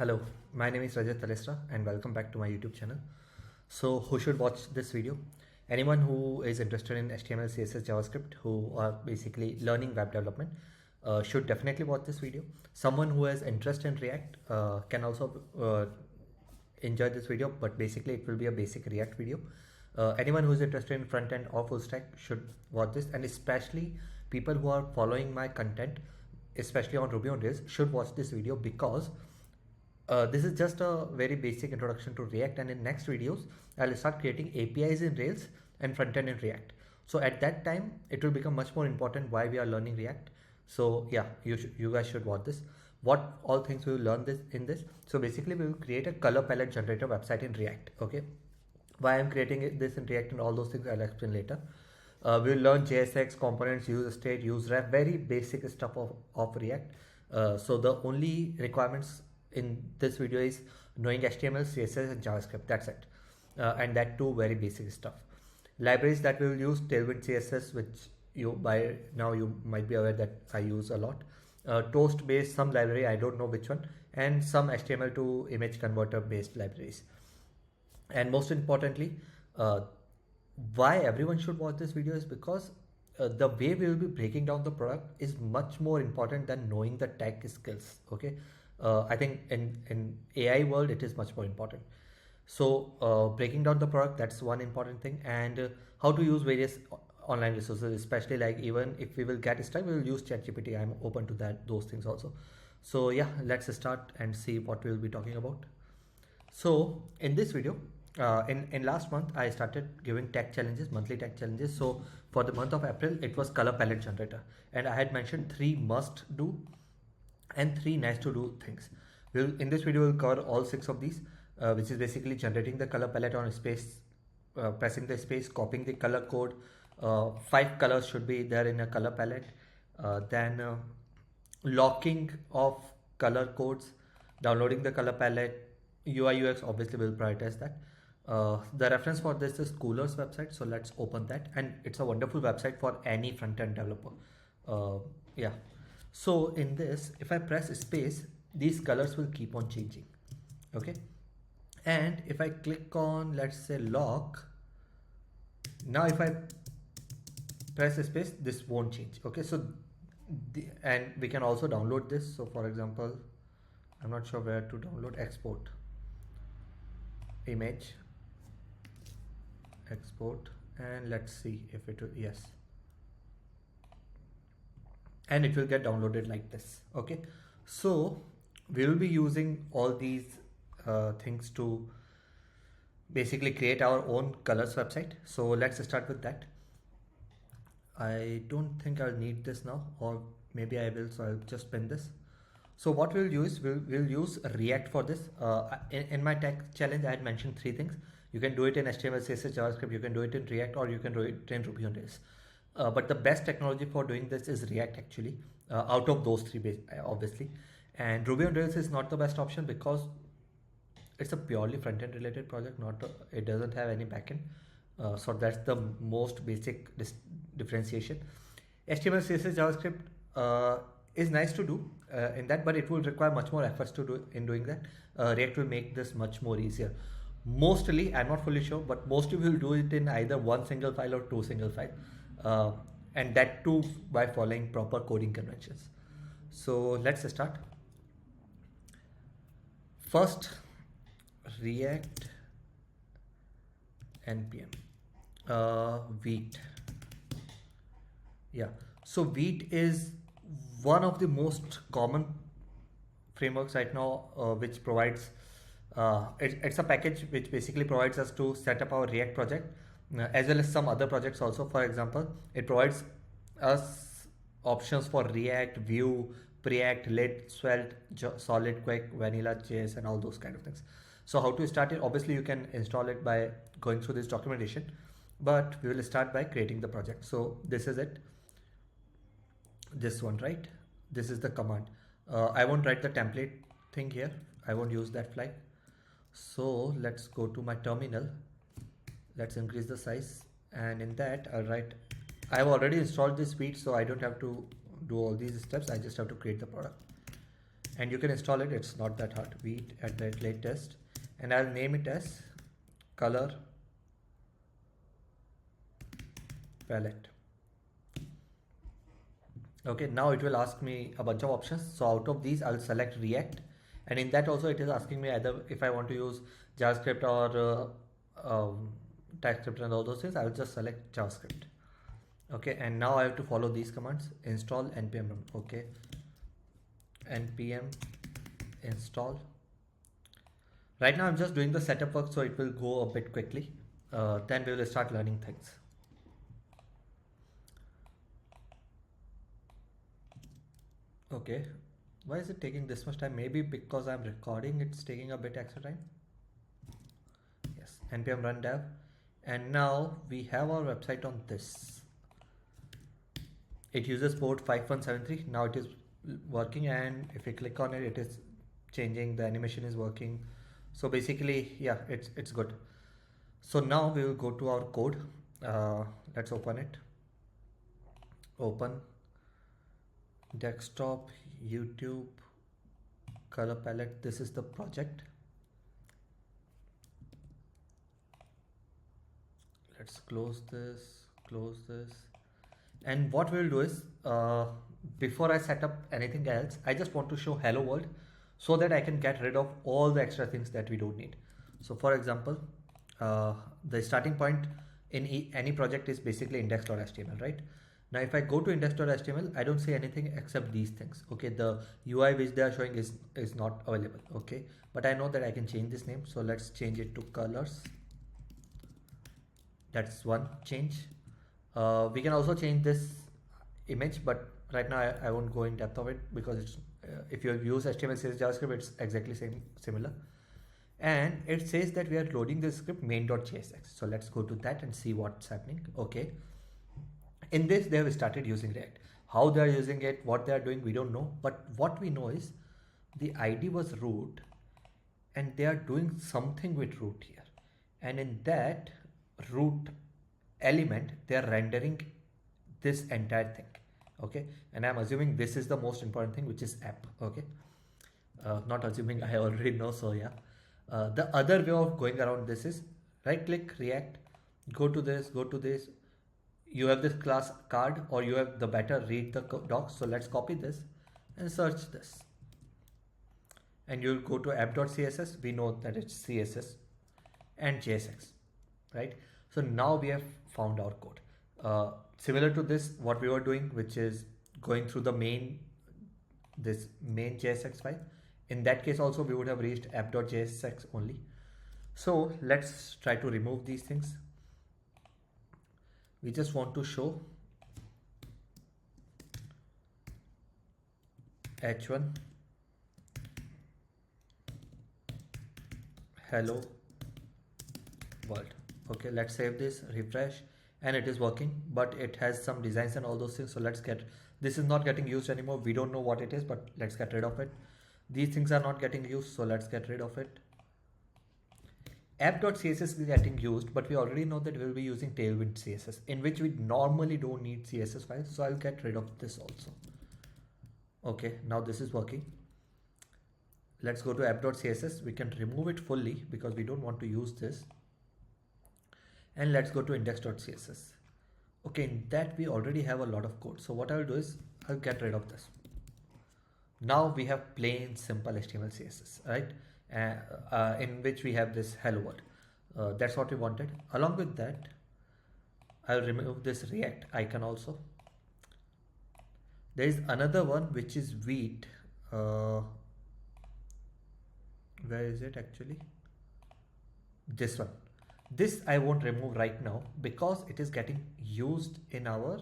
Hello, my name is Rajat Talestra and welcome back to my YouTube channel. So who should watch this video? Anyone who is interested in HTML, CSS, JavaScript, who are basically learning web development should definitely watch this video. Someone who has interest in React can also enjoy this video, but basically it will be a basic React video. Anyone who is interested in front end or full stack should watch this, and especially people who are following my content, especially on Ruby on Rails, should watch this video because this is just a very basic introduction to React, and in next videos I'll start creating APIs in Rails and front-end in React. So at that time it will become much more important why we are learning React. So yeah, you guys should watch this. What all things we will learn this in this. So basically we will create a color palette generator website in React. Okay, why I'm creating this in React and all those things I'll explain later. We'll learn JSX, components, use state, use ref, very basic stuff of React. So the only requirements in this video is knowing HTML, CSS and JavaScript. That's it. And that too very basic stuff. Libraries that we will use: Tailwind CSS, which you by now you might be aware that I use a lot. Toast based some library, I don't know which one, and some HTML to image converter based libraries. And most importantly, why everyone should watch this video is because the way we will be breaking down the product is much more important than knowing the tech skills. Okay, I think in AI world it is much more important. So breaking down the product, that's one important thing, and how to use various online resources, especially like even if we will get stuck, we will use ChatGPT. I'm open to those things also. So yeah, let's start and see what we'll be talking about. So in this video, in last month I started giving tech challenges, monthly tech challenges. So for the month of April it was color palette generator, and I had mentioned 3 must do and 3 nice to do things. In this video we'll cover all 6 of these, which is basically generating the color palette on space, pressing the space, copying the color code. 5 colors should be there in a color palette. Then locking of color codes, downloading the color palette, UI UX obviously will prioritize that. The reference for this is Cooler's website, so let's open that, and it's a wonderful website for any front-end developer. Yeah, so in this, if I press space, these colors will keep on changing. Okay, and if I click on, let's say, lock, now if I press space, this won't change. Okay, so and we can also download this. So for example, I'm not sure where to download. Export image, export, and let's see if it will, yes, and it will get downloaded like this. Okay, so we will be using all these things to basically create our own colors website. So let's start with that. I don't think I'll need this now, or maybe I will, so I'll just pin this. So what we'll use, we'll use React for this. In my tech challenge, I had mentioned 3 things. You can do it in HTML, CSS, JavaScript, you can do it in React, or you can do it in Ruby on Rails. But the best technology for doing this is React actually, out of those 3 obviously. And Ruby on Rails is not the best option because it's a purely front-end related project, it doesn't have any backend. So that's the most basic differentiation. HTML, CSS, JavaScript is nice to do in that, but it will require much more efforts to do in doing that. React will make this much more easier. Mostly, I'm not fully sure, but mostly will do it in either 1 single file or 2 single file, and that too by following proper coding conventions. So let's start. First, React npm Vite. Yeah, so Vite is one of the most common frameworks right now, which provides it's a package which basically provides us to set up our React project, as well as some other projects also. For example, it provides us options for React, Vue, Preact, Lit, Svelte, Solid, Quick, Vanilla, JS, and all those kind of things. So how to start it? Obviously you can install it by going through this documentation, but we will start by creating the project. So this is it, this one, right? This is the command. I won't write the template thing here, I won't use that flag. So let's go to my terminal, let's increase the size, and in that I'll write, I've already installed this Vite, so I don't have to do all these steps, I just have to create the product. and you can install it, it's not that hard. Vite at latest, and I'll name it as color palette. Okay, now it will ask me a bunch of options. So out of these, I'll select React, and in that also it is asking me either if I want to use JavaScript or TypeScript and all those things. I'll just select JavaScript. Okay, and now I have to follow these commands: install npm run. Okay, npm install. Right now I'm just doing the setup work, so it will go a bit quickly. Then we will start learning things. Okay, why is it taking this much time? Maybe because I'm recording, it's taking a bit extra time. Yes, npm run dev, and now we have our website on this. It uses port 5173. Now it is working, and if you click on it, it is changing. The animation is working. So basically, yeah, it's good. So now we will go to our code. Let's open it. Open desktop, YouTube, color palette. This is the project. Let's close this. And what we'll do is, before I set up anything else, I just want to show hello world so that I can get rid of all the extra things that we don't need. So for example, the starting point in any project is basically index.html, right? Now if I go to index.html, I don't see anything except these things. Okay, the UI which they are showing is not available. Okay, but I know that I can change this name, so let's change it to colors. That's one change. We can also change this image, but right now I won't go in depth of it because it's if you use HTML, CSS, JavaScript, it's exactly similar. And it says that we are loading the script main.jsx. So let's go to that and see what's happening. Okay. In this, they have started using React. How they are using it, what they are doing, we don't know. But what we know is the ID was root, and they are doing something with root here. And in that root element, they are rendering this entire thing. Okay, and I'm assuming this is the most important thing, which is app. Okay, not assuming, I already know. So yeah, the other way of going around this is right click React, go to this, you have this class card, or you have the better read the docs. So let's copy this and search this, and you'll go to app.css. We know that it's CSS and JSX, right? So now we have found our code. Similar to this, what we were doing, which is going through the main JSX file. In that case also, we would have reached app.jsx only. So let's try to remove these things. We just want to show h1 hello world. Okay, let's save this, refresh, and it is working, but it has some designs and all those things. So let's get, this is not getting used anymore. We don't know what it is, but let's get rid of it. These things are not getting used, so let's get rid of it. App.css is getting used, but we already know that we'll be using Tailwind CSS, in which we normally don't need CSS files. So I'll get rid of this also. Okay, now this is working. Let's go to app.css. We can remove it fully because we don't want to use this. And let's go to index.css. Okay, in that we already have a lot of code. So what I'll do is I'll get rid of this. Now we have plain simple HTML CSS, right? In which we have this hello world. That's what we wanted. Along with that, I'll remove this React icon also. There is another one which is Vite. Where is it actually? This one. This I won't remove right now because it is getting used in our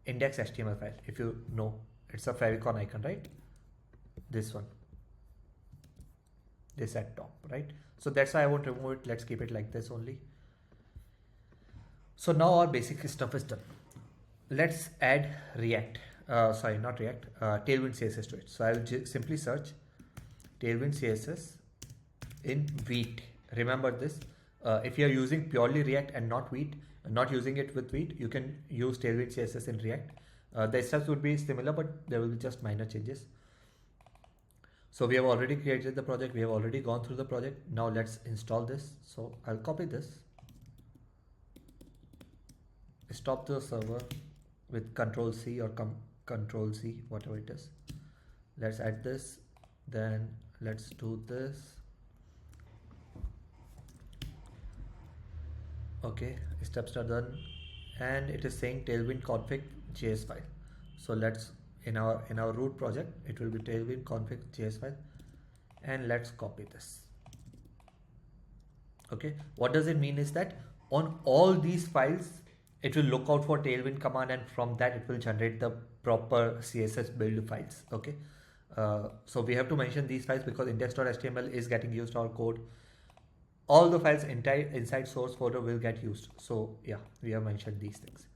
index.html file. If you know, it's a favicon icon, right? This one, this at top, right? So that's why I won't remove it. Let's keep it like this only. So now our basic stuff is done. Let's add React, sorry, not React, Tailwind CSS to it. So I will simply search Tailwind CSS in Vite. Remember this, if you are using purely React and not Vite, not using it with Vite, you can use Tailwind CSS in React. The steps would be similar, but there will be just minor changes. So we have already created the project, we have already gone through the project. Now let's install this. So I'll copy this, stop the server with Control C or Control Z, whatever it is. Let's add this, then let's do this. Okay, steps are done, and it is saying tailwind config JS file. So let's in our root project it will be tailwind config JS file, and let's copy this. Okay, what does it mean is that on all these files it will look out for tailwind command, and from that it will generate the proper CSS build files. Okay, so we have to mention these files because index.html is getting used our code. All the files inside source folder will get used. So yeah, we have mentioned these things.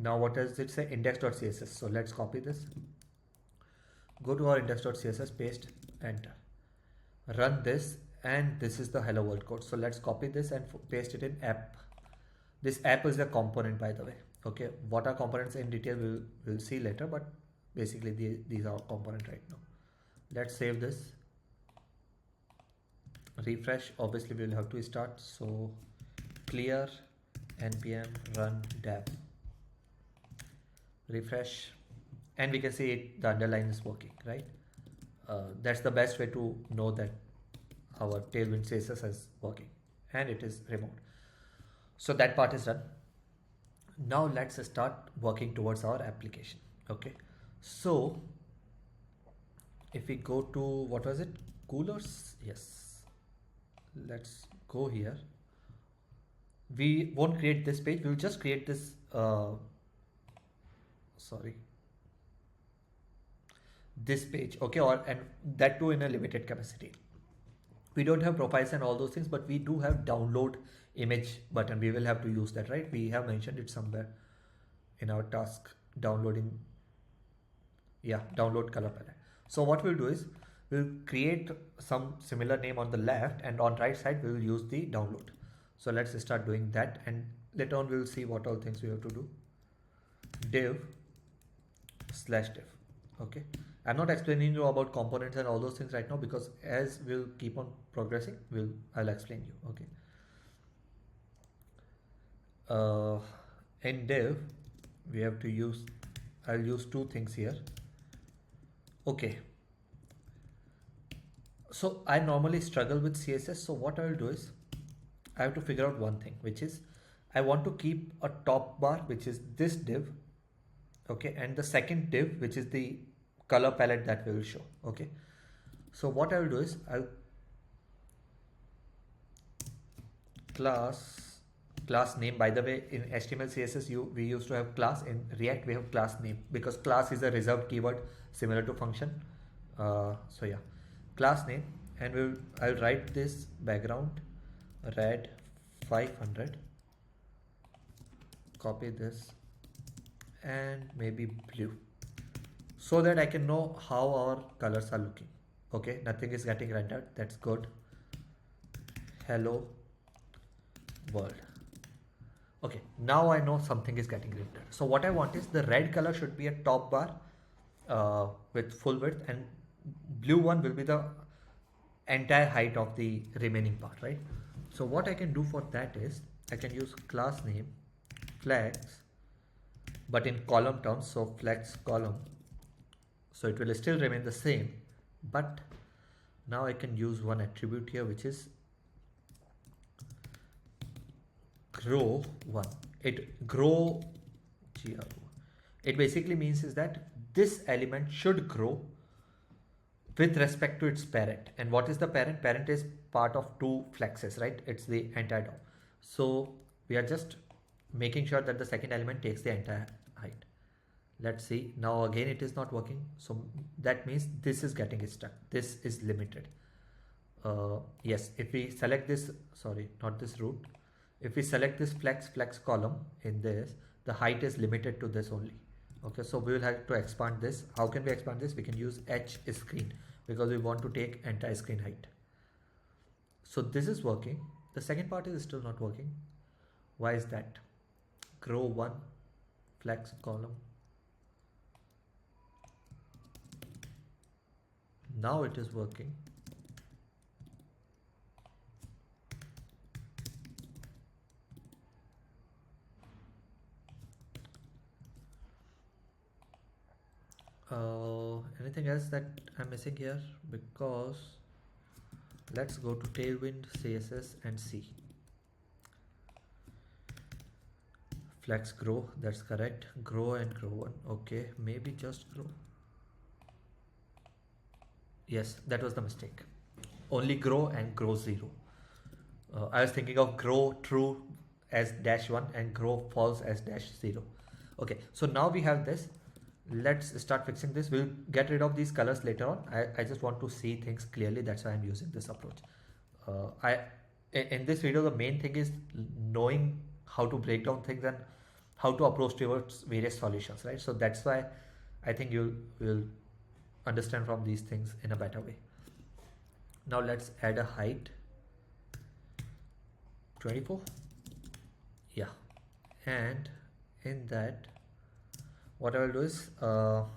Now what does it say? Index.css. So let's copy this. Go to our index.css, paste, enter. Run this, and this is the hello world code. So let's copy this and paste it in app. This app is a component, by the way. Okay, what are components in detail we'll see later, but basically these are component right now. Let's save this. Refresh. Obviously we will have to start. So clear npm run dev. Refresh, and we can see it, the underline is working, right? That's the best way to know that our Tailwind CSS is working, and it is removed. So that part is done. Now let's start working towards our application. Okay, so if we go to, what was it, coolers? Yes, let's go here. We won't create this page, we'll just create this this page. Okay, and that too in a limited capacity. We don't have profiles and all those things, but we do have download image button. We will have to use that, right? We have mentioned it somewhere in our task, downloading. Yeah, download color palette. So what we'll do is we'll create some similar name on the left, and on right side we will use the download. So let's start doing that, and later on we'll see what all things we have to do. div/div. Okay, I'm not explaining you about components and all those things right now, because as we'll keep on progressing, I'll explain you. Okay, in div we have to use, I'll use two things here. Okay, so I normally struggle with CSS, so what I'll do is I have to figure out one thing, which is I want to keep a top bar, which is this div. Okay, and the second div, which is the color palette that we will show. Okay, so what I will do is I'll class name. By the way, in HTML CSS we used to have class. In React we have class name, because class is a reserved keyword similar to function. So yeah, class name, and I'll write this background red 500, copy this, and maybe blue, so that I can know how our colors are looking. Okay, nothing is getting rendered, that's good. Hello world. Okay, now I know something is getting rendered. So what I want is the red color should be a top bar with full width, and blue one will be the entire height of the remaining part, right? So what I can do for that is I can use class name flex, but in column terms, so flex column. So it will still remain the same, but now I can use one attribute here, which is grow one. It grow, it basically means is that this element should grow with respect to its parent. And what is the parent? Parent is part of two flexes, right? It's the entire DOM. So we are just making sure that the second element takes the entire height. Let's see. Now again it is not working, so that means this is getting stuck. This is limited. Yes, if we select this, sorry, not this root, if we select this flex column in this, the height is limited to this only. Okay, so we will have to expand this. How can we expand this? We can use h screen, because we want to take entire screen height. So this is working. The second part is still not working. Why is that? Grow one flex column. Now it is working. Anything else that I'm missing here? Because let's go to Tailwind, CSS and see. Flex grow, that's correct. Grow and grow one. Okay, maybe just grow. Yes, that was the mistake. Only grow and grow 0. I was thinking of grow true as -1 and grow false as -0. Okay, so now we have this. Let's start fixing this. We'll get rid of these colors later on. I just want to see things clearly. That's why I'm using this approach. In this video, the main thing is knowing how to break down things and how to approach towards various solutions, right? So that's why I think you will understand from these things in a better way. Now let's add a height 24. Yeah, and in that what I will do is I'll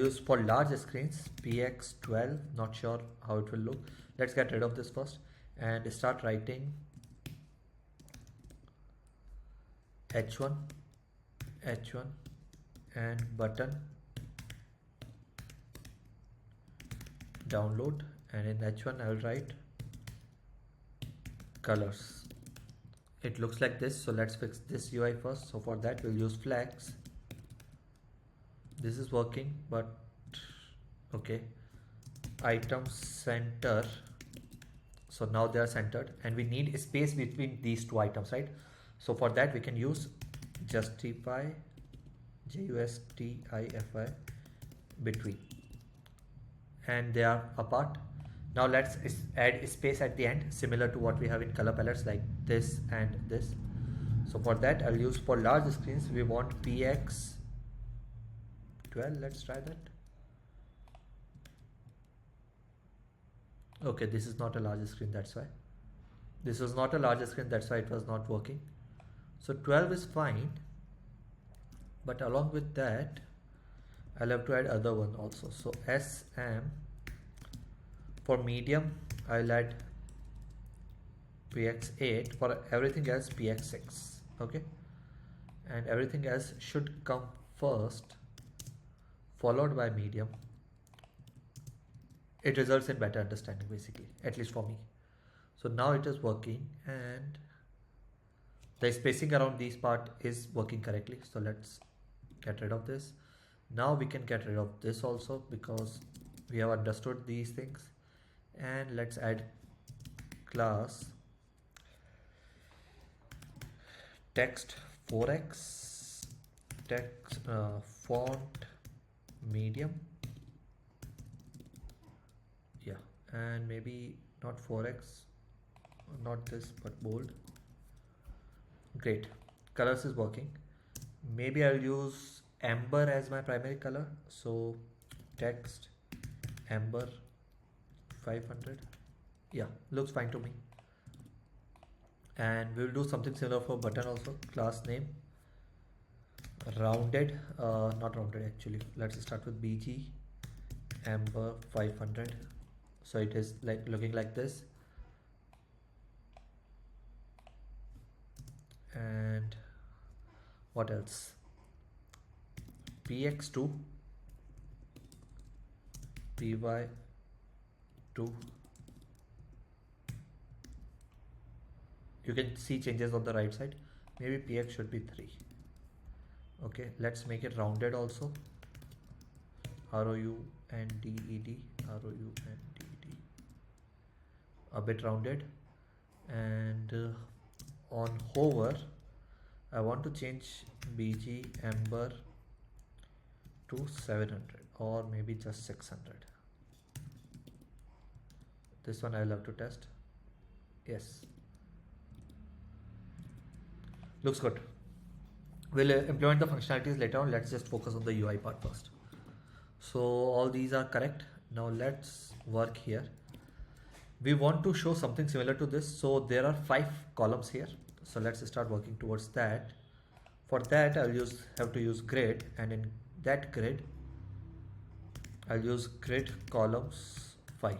use for large screens px12. Not sure how it will look. Let's get rid of this first and start writing h1 and button download, and in h1 I will write colors. It looks like this, so let's fix this UI first. So for that we'll use flags. This is working, but okay. Item center, so now they are centered, and we need a space between these two items, right? So for that we can use justify, justify between, and they are apart. Now let's add a space at the end, similar to what we have in color palettes like this and this. So for that I'll use, for large screens we want px12. Let's try that. Okay, this is not a large screen, that's why. This was not a large screen, that's why it was not working. So 12 is fine, but along with that I'll have to add other one also. So SM, for medium I'll add px8, for everything else px6. Okay, and everything else should come first, followed by medium. It results in better understanding, basically, at least for me. So now it is working, and the spacing around this part is working correctly. So let's get rid of this. Now we can get rid of this also, because we have understood these things. And let's add class text 4x, text font medium. Yeah, and maybe not 4x, not this, but bold. Great, colors is working. Maybe I'll use amber as my primary color. So text amber 500. Yeah, looks fine to me. And we'll do something similar for button also. Class name rounded, not rounded actually. Let's start with bg amber 500. So it is like looking like this. And what else? px2, py2. You can see changes on the right side. Maybe px should be 3. Okay, let's make it rounded also. rounded, a bit rounded. And on hover I want to change bg amber to 700, or maybe just 600. This one I'll have to test. Yes, looks good. We'll implement the functionalities later on. Let's just focus on the UI part first. So all these are correct. Now let's work here. We want to show something similar to this. So there are 5 columns here. So let's start working towards that. For that I'll have to use grid, and in that grid I'll use grid columns 5.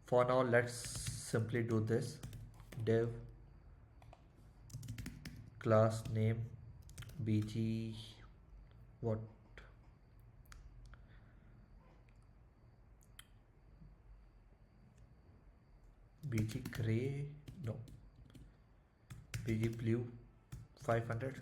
For now, let's simply do this. Div class name bg what bg gray, no, bg blue 500.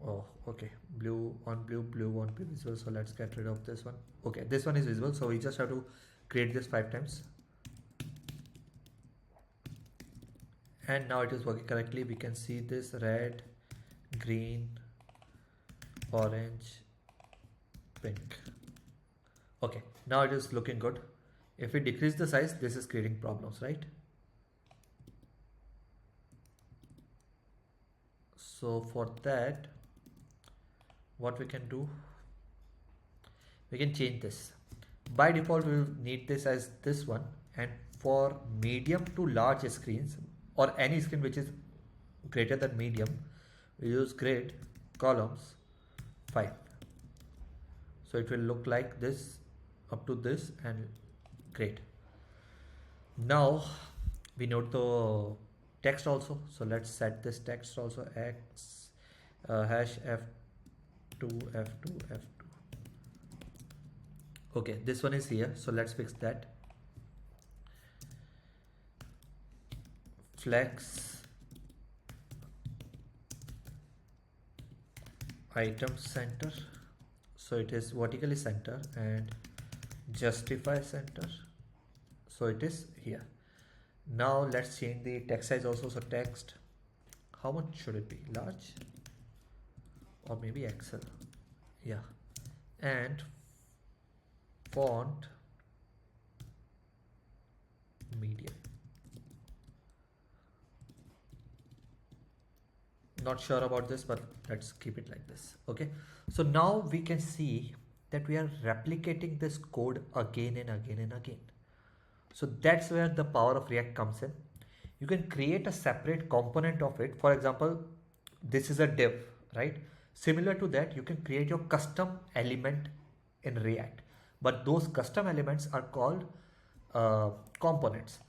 Oh, okay, blue on blue, blue won't be visible, so let's get rid of this one. Okay, this one is visible, so we just have to create this 5 times, and now it is working correctly. We can see this red, green, orange, pink. Okay, now it is looking good. If we decrease the size, this is creating problems, right? So for that, what we can do, we can change this. By default, we will need this as this one, and for medium to large screens or any screen which is greater than medium, we use grid columns 5. So it will look like this up to this, and great. Now we note the text also, so let's set this text also x hash f2 f2 f2. Okay, this one is here, so let's fix that. Flex item center, so it is vertically center, and justify center, so it is here. Now let's change the text size also. So text, how much should it be? Large or maybe Excel? Yeah. And font medium. Not sure about this, but let's keep it like this. Okay, so now we can see that we are replicating this code again and again and again. So that's where the power of React comes in. You can create a separate component of it. For example, this is a div, right? Similar to that, you can create your custom element in React, but those custom elements are called components.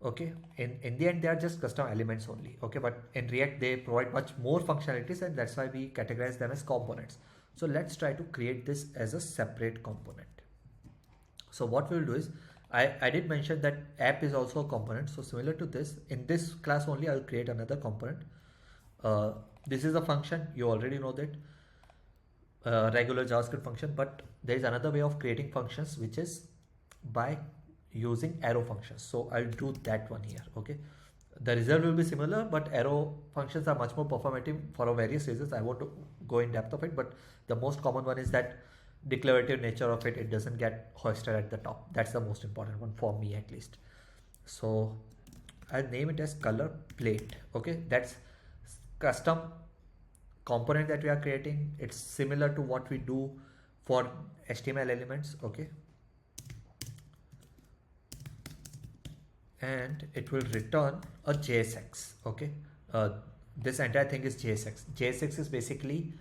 Okay, in the end they are just custom elements only. Okay, but in React they provide much more functionalities, and that's why we categorize them as components. So let's try to create this as a separate component. So what we'll do is, I did mention that app is also a component. So similar to this, in this class only I'll create another component. This is a function, you already know that, regular JavaScript function, but there is another way of creating functions, which is by using arrow functions. So I'll do that one here. Okay, the result will be similar, but arrow functions are much more performative for various reasons. I won't go in depth of it, but the most common one is that declarative nature of it. It doesn't get hoisted at the top. That's the most important one for me, at least. So I'll name it as color plate. Okay, that's custom component that we are creating. It's similar to what we do for HTML elements. Okay, and it will return a JSX. Okay, this entire thing is JSX. JSX is basically,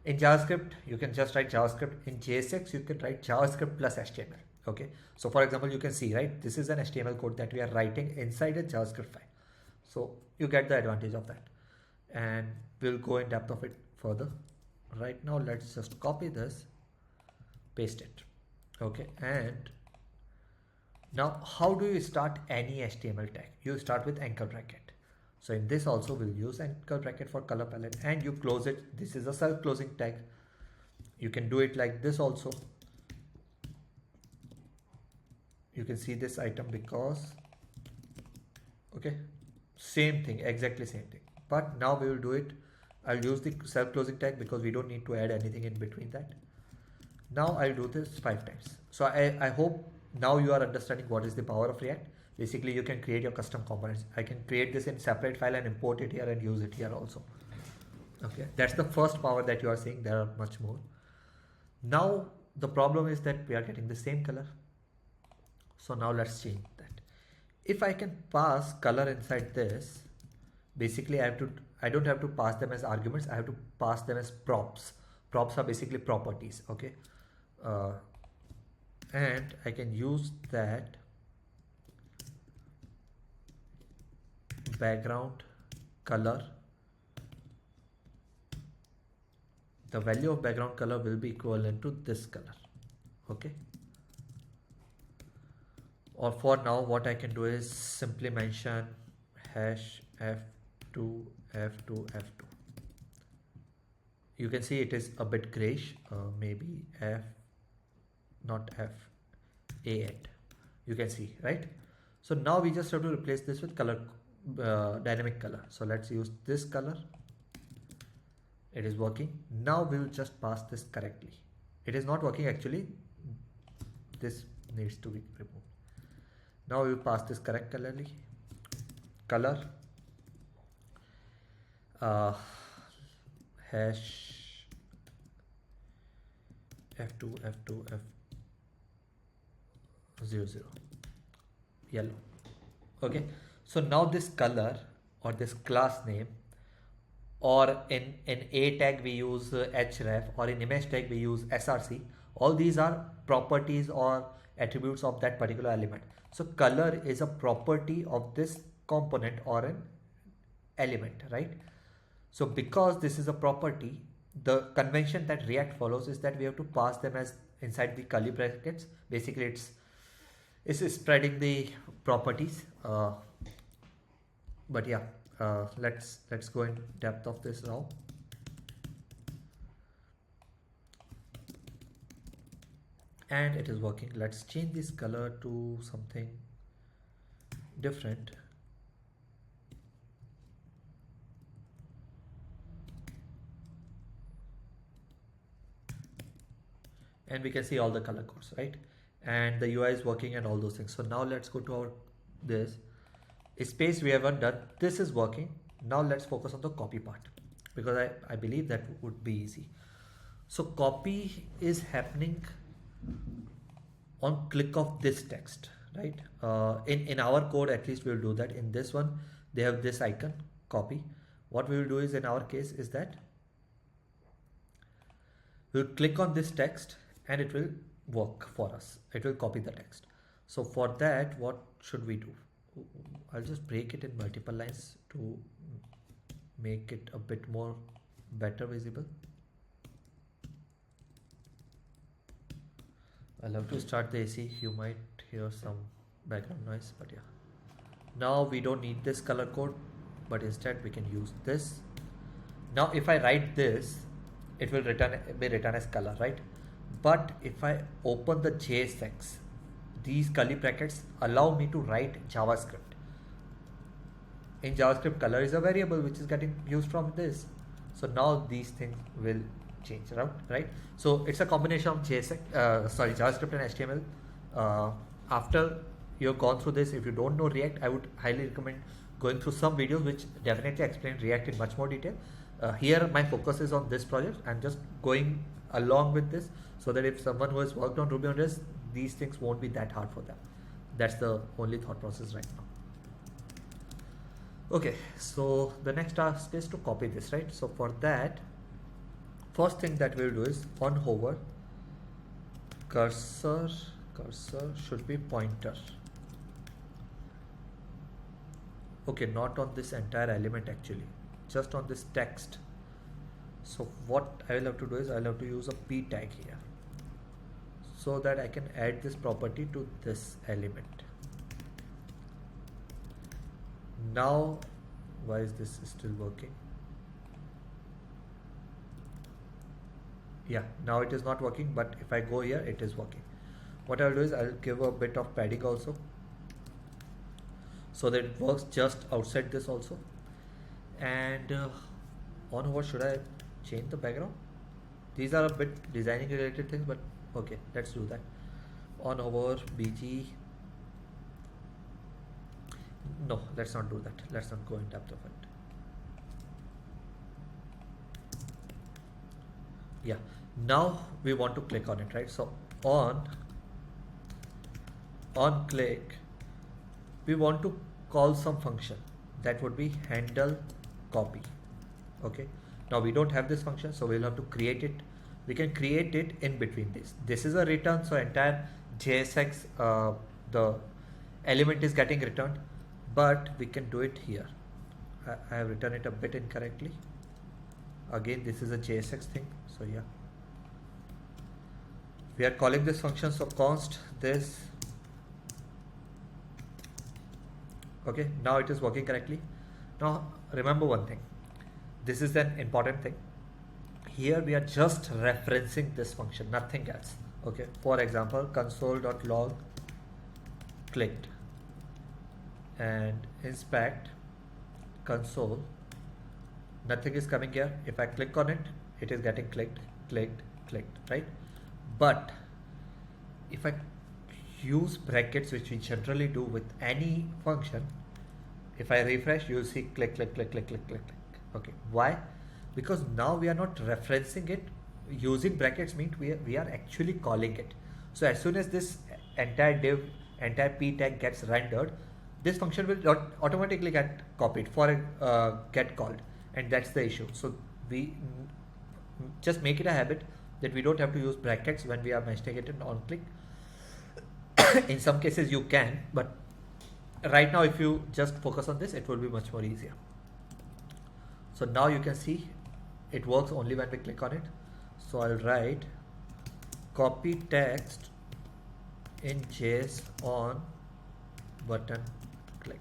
in JavaScript you can just write JavaScript. In JSX you can write JavaScript plus HTML. Okay, so for example, you can see, right, this is an HTML code that we are writing inside a JavaScript file. So you get the advantage of that, and we'll go in depth of it further. Right now let's just copy this, paste it. Okay, and now how do you start any HTML tag? You start with anchor bracket. So in this also we'll use anchor bracket for color palette, and you close it. This is a self-closing tag. You can do it like this also. You can see this item because, okay, same thing, exactly same thing. But now we will do it. I'll use the self-closing tag because we don't need to add anything in between that. Now I'll do this 5 times. So I hope now you are understanding what is the power of React. Basically, you can create your custom components. I can create this in separate file and import it here and use it here also. Okay, that's the first power that you are seeing. There are much more. Now the problem is that we are getting the same color. So now let's change that. If I can pass color inside this, basically I I don't have to pass them as arguments, I have to pass them as props. Props are basically properties, okay? And I can use that background color. The value of background color will be equivalent to this color, okay? Or for now, what I can do is simply mention hash f2 f2 f2. You can see it is a bit grayish, maybe f, not f, a end. You can see, right? So now we just have to replace this with color, dynamic color. So let's use this color. It is working. Now we will just pass this correctly. It is not working actually. This needs to be removed. Now we will pass this correct color. Hash f2 f2 f00 yellow. Okay, so now this color or this class name, or in a tag we use href, or in image tag we use src. All these are properties or attributes of that particular element. So color is a property of this component or an element, right? So because this is a property, the convention that React follows is that we have to pass them as inside the curly brackets. Basically it's spreading the properties, but yeah, let's go in depth of this now. And it is working. Let's change this color to something different. And we can see all the color codes, right? And the UI is working and all those things. So now let's go to our this space we haven't done. This is working. Now let's focus on the copy part, because I believe that would be easy. So copy is happening on click of this text, right? In our code, at least we'll do that. In this one, they have this icon, copy. What we will do is, in our case, is that we'll click on this text and it will work for us. It will copy the text. So for that, what should we do? I'll just break it in multiple lines to make it a bit more better visible. I'll have to start the AC. You might hear some background noise, but yeah. Now we don't need this color code, but instead we can use this. Now if I write this, it will be written as color, right? But if I open the JSX, these curly brackets allow me to write JavaScript. In JavaScript, color is a variable which is getting used from this. So now these things will change around, right? So it's a combination of JavaScript and HTML. After you've gone through this, if you don't know React, I would highly recommend going through some videos which definitely explain React in much more detail. Here my focus is on this project. I'm just going along with this so that if someone who has worked on Ruby on Rails, these things won't be that hard for them. That's the only thought process right now. Okay, so the next task is to copy this, right? So for that, first thing that we'll do is on hover, cursor should be pointer. Okay, not on this entire element actually, just on this text. So what I will have to do is I'll have to use a p tag here so that I can add this property to this element. Now, why is this still working? Yeah, now it is not working, but if I go here, it is working. What I'll do is I'll give a bit of padding also, so that it works just outside this also. And on what should I change the background? These are a bit designing related things, but okay, let's do that. On hover bg. No, let's not do that. Let's not go in depth of it. Yeah, now we want to click on it, right? So on click, we want to call some function that would be handle copy. Okay, now we don't have this function, so we'll have to create it. We can create it in between this. This is a return, so entire JSX, the element is getting returned, but we can do it here. I have written it a bit incorrectly. Again, this is a JSX thing, so yeah. We are calling this function, so const this. Okay, now it is working correctly. Now remember one thing, this is an important thing. Here we are just referencing this function, nothing else. Okay, for example, console.log clicked and inspect console, nothing is coming here. If I click on it, it is getting clicked, right? But if I use brackets, which we generally do with any function, if I refresh, you'll see click. Okay, why? Because now we are not referencing it. Using brackets means we are actually calling it. So as soon as this entire div, entire p tag gets rendered, this function will not automatically get copied for get called, and that's the issue. So we just make it a habit that we don't have to use brackets when we are mentioning it in on click. In some cases you can, but right now if you just focus on this, it will be much more easier. So now you can see it works only when we click on it. So I'll write copy text in JSON button click.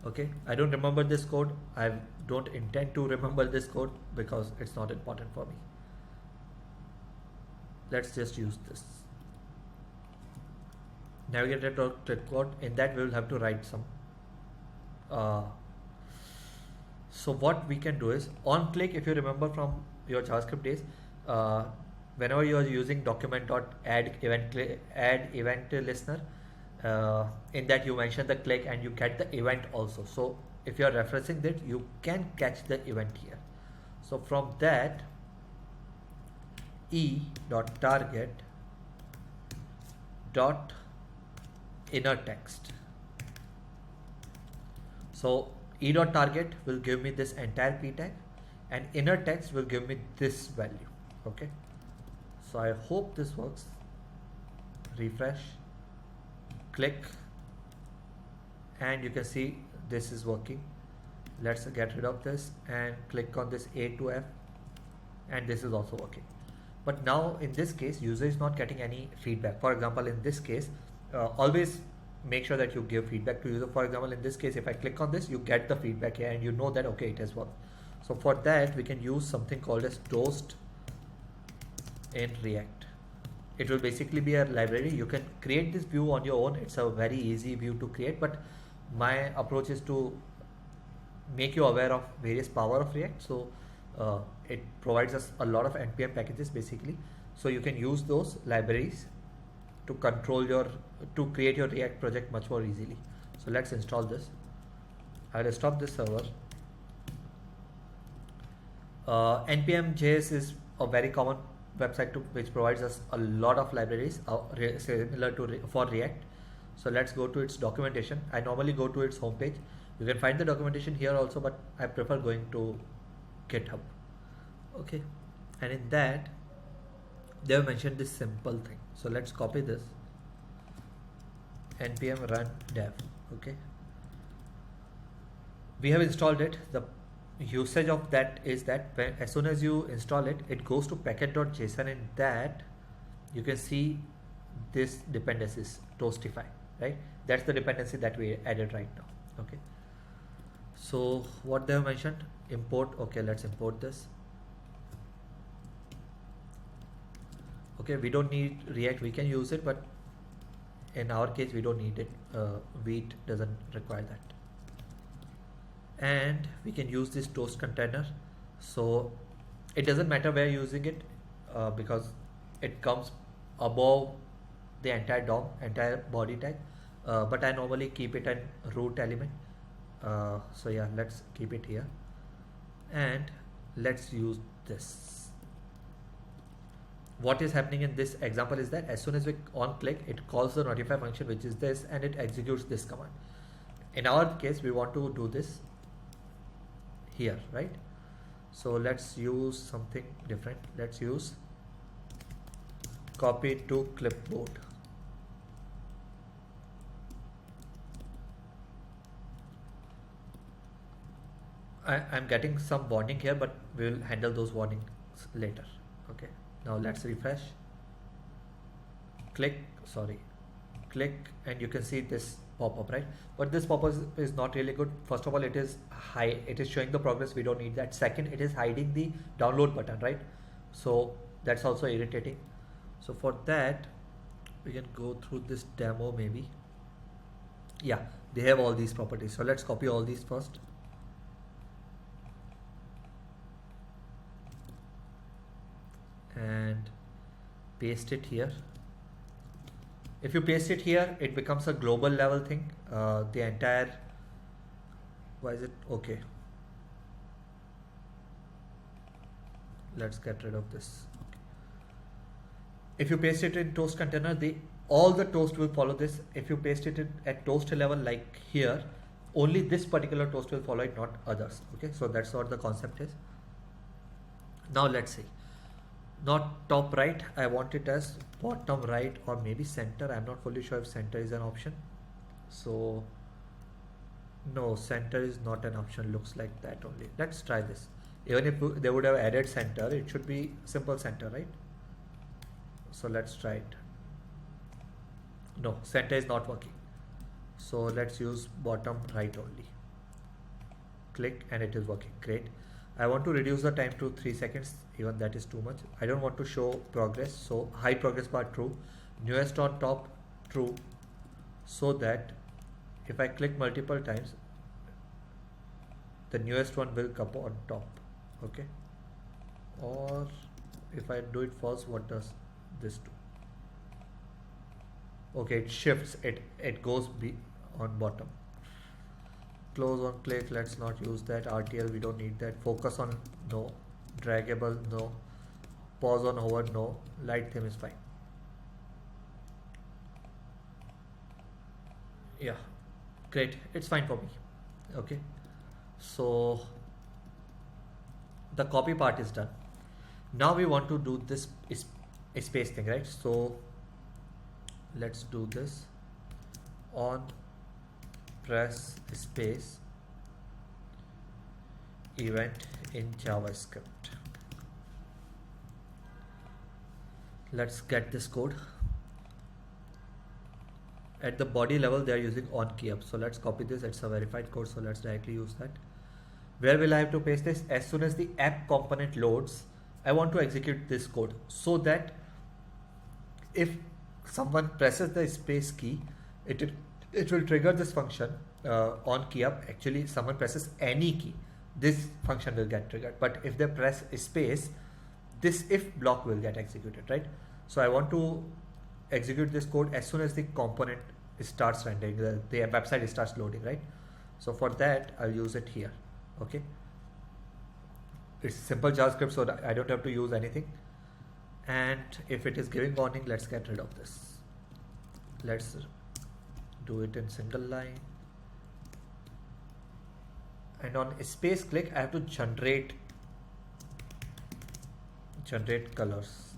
Okay, I don't remember this code. I don't intend to remember this code because it's not important for me. Let's just use this. Navigator.click code. In that we will have to write some. So what we can do is on click, if you remember from your JavaScript days, whenever you are using document.add event listener, in that you mention the click and you get the event also. So if you are referencing that, you can catch the event here. So from that, e.target dot inner text. So e.target will give me this entire p tag, and inner text will give me this value. Okay, so I hope this works. Refresh, click, and you can see this is working. Let's get rid of this and click on this A to F, and this is also working. But now in this case, user is not getting any feedback. For example, in this case, always make sure that you give feedback to user. For example, in this case, if I click on this, you get the feedback here and you know that okay, it has worked. So for that, we can use something called as toast in React. It will basically be a library. You can create this view on your own. It's a very easy view to create, but my approach is to make you aware of various power of React. So it provides us a lot of npm packages basically, so you can use those libraries to to create your React project much more easily. So let's install this. I'll stop this server. npm.js is a very common website which provides us a lot of libraries similar to for React. So let's go to its documentation. I normally go to its homepage. You can find the documentation here also, but I prefer going to GitHub. Okay, and in that they have mentioned this simple thing. So let's copy this, npm run dev. Okay, we have installed it. The usage of that is that as soon as you install it, it goes to package.json. In that you can see this dependencies Toastify, right? That's the dependency that we added right now. Okay, so what they have mentioned, import. Okay, let's import this. Okay, we don't need React, we can use it, but in our case we don't need it. Vite doesn't require that. And we can use this toast container. So it doesn't matter where you're using it, because it comes above the entire DOM, entire body tag, but I normally keep it an root element. So yeah, let's keep it here and let's use this. What is happening in this example is that as soon as we on click, it calls the notify function, which is this, and it executes this command. In our case, we want to do this here, right? So let's use something different. Let's use copy to clipboard. I'm getting some warning here, but we'll handle those warnings later. Okay, now let's refresh. Click, and you can see this pop-up, right? But this pop-up is not really good. First of all, it is high, it is showing the progress, we don't need that. Second, it is hiding the download button, right? So that's also irritating. So for that, we can go through this demo maybe. Yeah, they have all these properties. So let's copy all these first. And paste it here. If you paste it here, it becomes a global level thing. The entire, why is it okay? Let's get rid of this. If you paste it in toast container, all the toast will follow this. If you paste it at toast level like here, only this particular toast will follow it, not others. Okay, so that's what the concept is. Now let's see. Not top right, I want it as bottom right or maybe center. I'm not fully sure if center is an option. So no, center is not an option, looks like that only. Let's try this. Even if they would have added center, it should be simple center, right? So let's try it. No, center is not working. So let's use bottom right only. Click and it is working. Great. I want to reduce the time to 3 seconds. Even that is too much. I don't want to show progress. So high progress bar true. Newest on top true. So that if I click multiple times, the newest one will come on top. Okay. Or if I do it false, what does this do? Okay, it shifts. It goes on bottom. Close on click, let's not use that. RTL, we don't need that. Focus on, no. Draggable, no. Pause on hover, no. Light theme is fine. Yeah, great, it's fine for me. Okay, so the copy part is done. Now we want to do this space thing, right? So let's do this. On press space event in JavaScript. Let's get this code. At the body level, they are using on key up. So let's copy this. It's a verified code. So let's directly use that. Where will I have to paste this? As soon as the app component loads, I want to execute this code so that if someone presses the space key, it will trigger this function on key up. Actually, someone presses any key, this function will get triggered. But if they press space, this if block will get executed, right? So I want to execute this code as soon as the component starts rendering, the website starts loading, right? So for that, I'll use it here. Okay, it's simple JavaScript, so that I don't have to use anything. And if it is giving warning, let's get rid of this. Let's do it in single line. And on space click, I have to generate colors.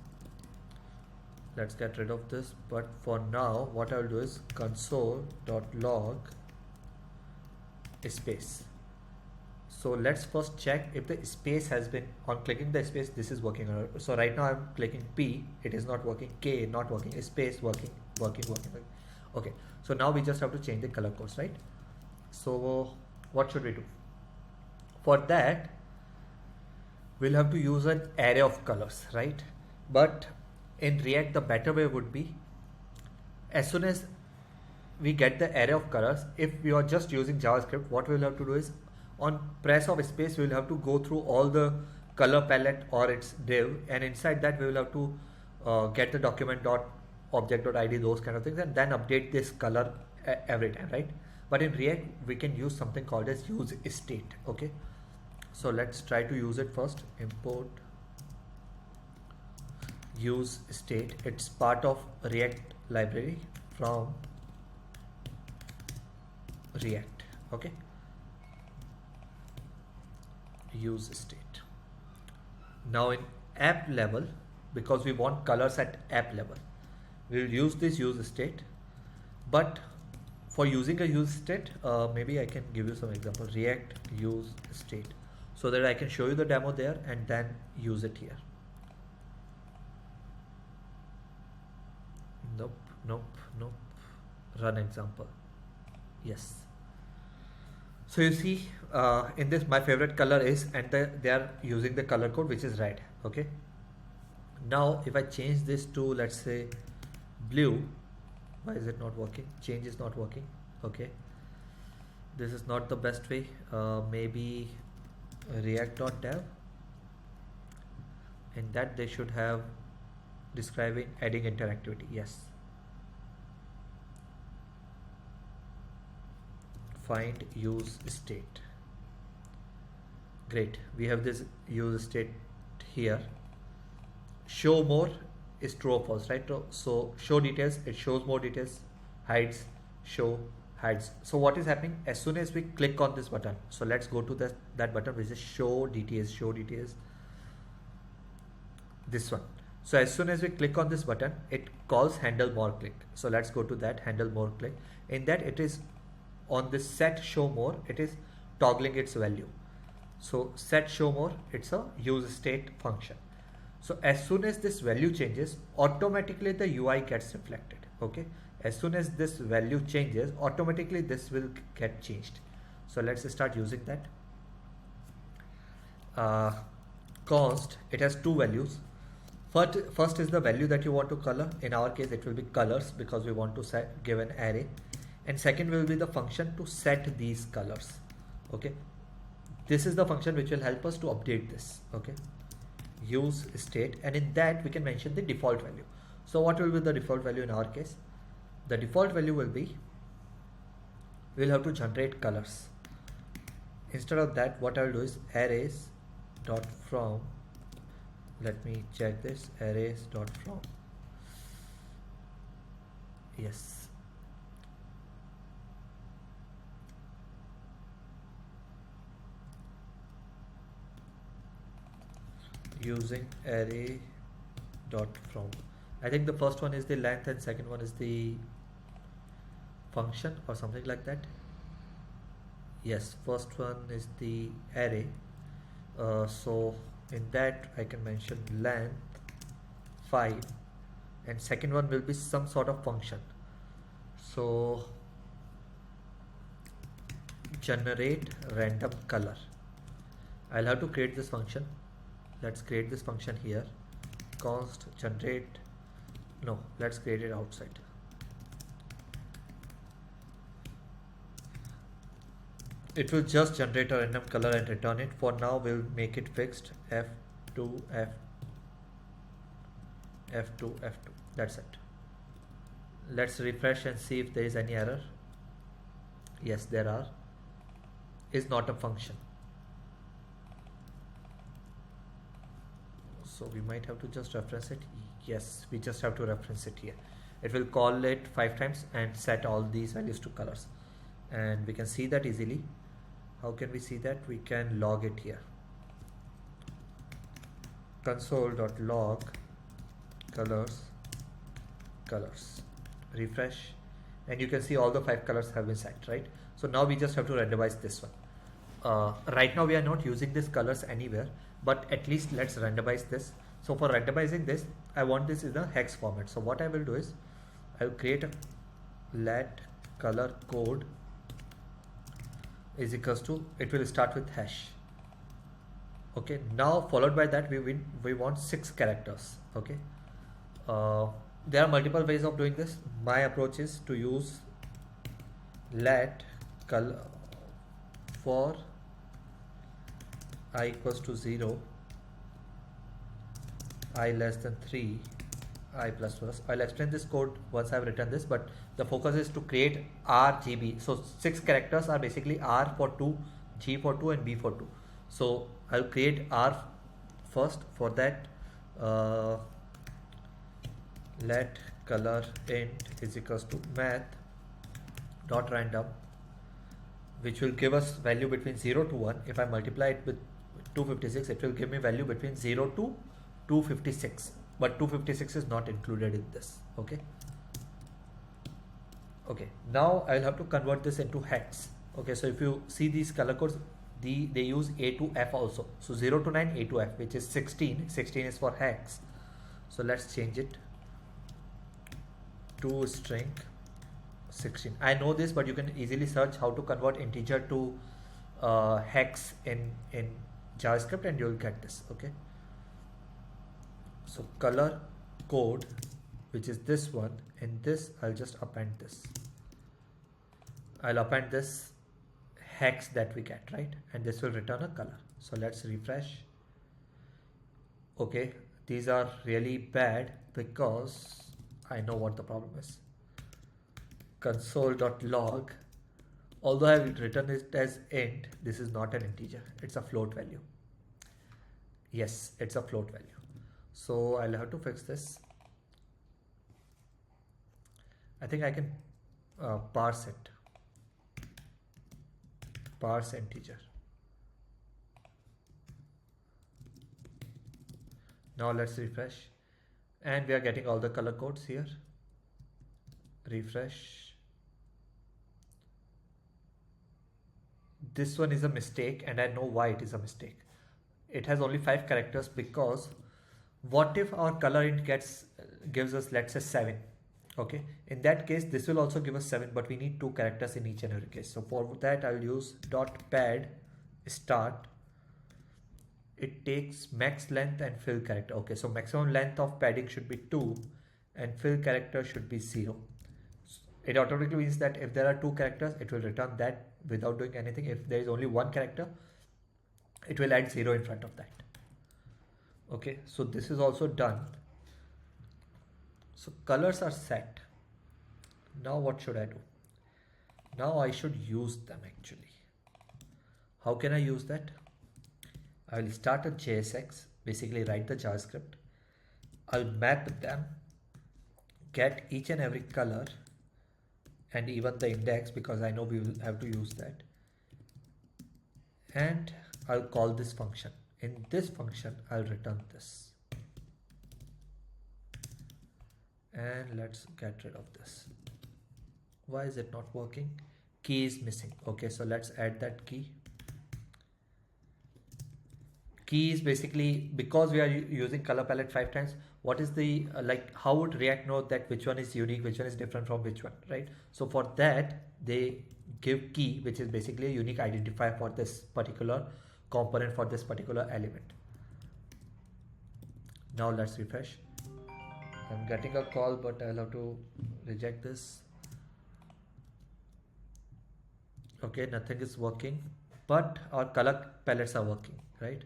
Let's get rid of this. But for now, what I'll do is console.log space. So let's first check if the space has been, on clicking the space, this is working. So right now I'm clicking P, it is not working. K, not working. Space, working. Okay, so now we just have to change the color codes, right? So what should we do? For that, we'll have to use an array of colors, right? But in React, the better way would be, as soon as we get the array of colors, if we are just using JavaScript, what we'll have to do is, on press of space, we will have to go through all the color palette or its div, and inside that we will have to get the document.object.id, those kind of things, and then update this color every time, right? But in React, we can use something called as use state. Okay, so let's try to use it first. Import use state. It's part of React library from React. Okay, use state. Now in app level, because we want colors at app level, we will use this use state. But for using a use state, maybe I can give you some example. React use state, so that I can show you the demo there and then use it here. Nope, nope, nope. Run example. Yes. So you see, in this my favorite color is, and they are using the color code which is red. Okay. Now if I change this to, let's say, blue, why is it not working? Change is not working. Okay, this is not the best way. Maybe react.dev, in that they should have describing adding interactivity. Yes, find use state. Great, we have this use state here. Show more is true or false, right? So show details, it shows more details. Hides, show, hides. So what is happening as soon as we click on this button? So let's go to that button which is show details, this one. So as soon as we click on this button, it calls handle more click. So let's go to that handle more click. In that, it is on this set show more, it is toggling its value. So set show more, it's a use state function. So as soon as this value changes, automatically the UI gets reflected. Okay, as soon as this value changes, automatically this will get changed. So let's start using that. Const, it has two values. First is the value that you want to color. In our case, it will be colors because we want to give an array. And second will be the function to set these colors. Okay, this is the function which will help us to update this. Okay, use state, and in that we can mention the default value. So what will be the default value in our case? The default value will be, we'll have to generate colors. Instead of that, what I'll do is arrays dot from, let me check this, arrays dot from, yes, using array dot from. I think the first one is the length and second one is the function or something like that. Yes, first one is the array. So in that I can mention length 5 and second one will be some sort of function. So generate random color. I'll have to create this function. Let's create this function here. Const generate, no, let's create it outside. It will just generate a random color and return it. For now, we'll make it fixed. F2, F2. That's it. Let's refresh and see if there is any error. Yes, there are. Is not a function. So we might have to just reference it. Yes, we just have to reference it here. It will call it 5 times and set all these values to colors. And we can see that easily. How can we see that? We can log it here. Console.log colors. Refresh. And you can see all the 5 colors have been set, right? So now we just have to randomize this one. Right now we are not using these colors anywhere, but at least let's randomize this. So for randomizing this, I want this in a hex format. So what I will do is I will create a let color code is equals to, it will start with hash. Okay, now followed by that we want 6 characters. Okay, there are multiple ways of doing this. My approach is to use let color for I equals to 0, I less than 3, I plus plus. I'll explain this code once I've written this, but the focus is to create RGB. So 6 characters are basically R for 2, G for 2 and B for 2. So I'll create R first. For that, let color int is equals to math dot random, which will give us value between 0 to 1. If I multiply it with 256, it will give me value between 0 to 256, but 256 is not included in this. Okay, now I'll have to convert this into hex. Okay, so if you see these color codes, they use A to F also. So 0 to 9, A to F, which is 16. 16 is for hex. So let's change it to string 16. I know this, but you can easily search how to convert integer to hex in JavaScript, and you'll get this. Okay, so color code, which is this one, in this I'll just append this. I'll append this hex that we get, right? And this will return a color. So let's refresh. Okay, these are really bad because I know what the problem is. Console.log, although I've written it as int, this is not an integer, it's a float value. Yes, it's a float value. So I'll have to fix this. I think I can parse it. Parse integer. Now let's refresh, and we are getting all the color codes here. Refresh. This one is a mistake, and I know why it is a mistake. It has only 5 characters because what if our color int gives us, let's say, 7. Okay, in that case this will also give us 7, but we need 2 characters in each and every case. So for that I'll use .pad start. It takes max length and fill character. Okay, so maximum length of padding should be 2 and fill character should be 0. It automatically means that if there are 2 characters, it will return that without doing anything. If there is only 1 character, it will add 0 in front of that. Okay, so this is also done. So colors are set. Now what should I do? Now I should use them actually. How can I use that? I will start a JSX, basically write the JavaScript. I'll map them, get each and every color and even the index, because I know we will have to use that. And I'll call this function. In this function, I'll return this. And let's get rid of this. Why is it not working? Key is missing. Okay, so let's add that key. Key is basically, because we are using color palette 5 times, what is the how would React know that which one is unique, which one is different from which one, right? So for that they give key, which is basically a unique identifier for this particular component, for this particular element. Now let's refresh. I'm getting a call, but I'll have to reject this. Okay, nothing is working, but our color palettes are working, right?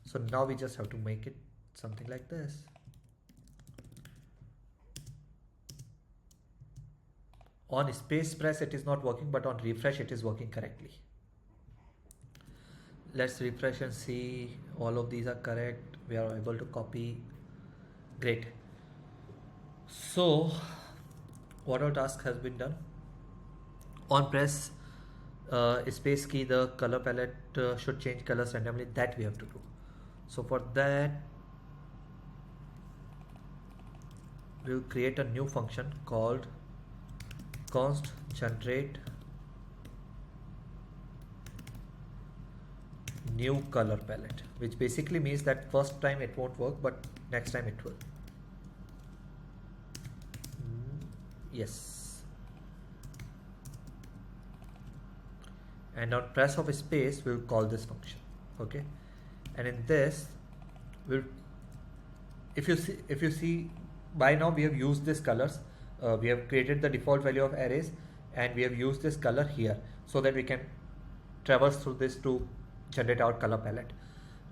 So now we just have to make it something like this. On space press it is not working, but on refresh it is working correctly. Let's refresh and see all of these are correct. We are able to copy. Great. So what our task has been done. On press space key, the color palette should change colors randomly. That we have to do. So for that we'll create a new function called const generate new color palette, which basically means that first time it won't work, but next time it will. Yes. And on press of space we'll call this function. Okay, and in this we'll, if you see by now we have used these colors. We have created the default value of arrays and we have used this color here so that we can traverse through this to generate our color palette.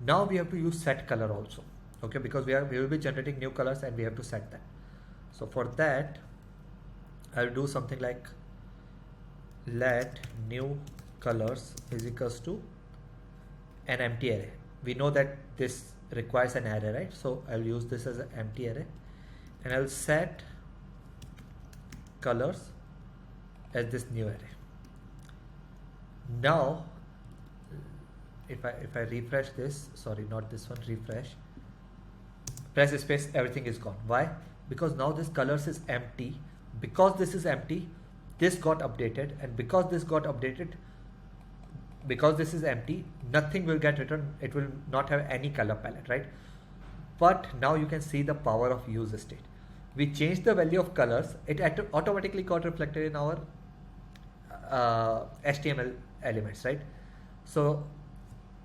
Now we have to use set color also, okay, because we will be generating new colors and we have to set them. So for that I'll do something like let new colors is equals to an empty array. We know that this requires an array, right? So I'll use this as an empty array and I'll set colors as this new array. Now if I refresh this, sorry, not this one, refresh, press space, everything is gone. Why? Because now this colors is empty. Because this is empty, this got updated, and because this got updated, because this is empty, nothing will get written. It will not have any color palette, right? But now you can see the power of use state. We changed the value of colors, it automatically got reflected in our HTML elements, right? So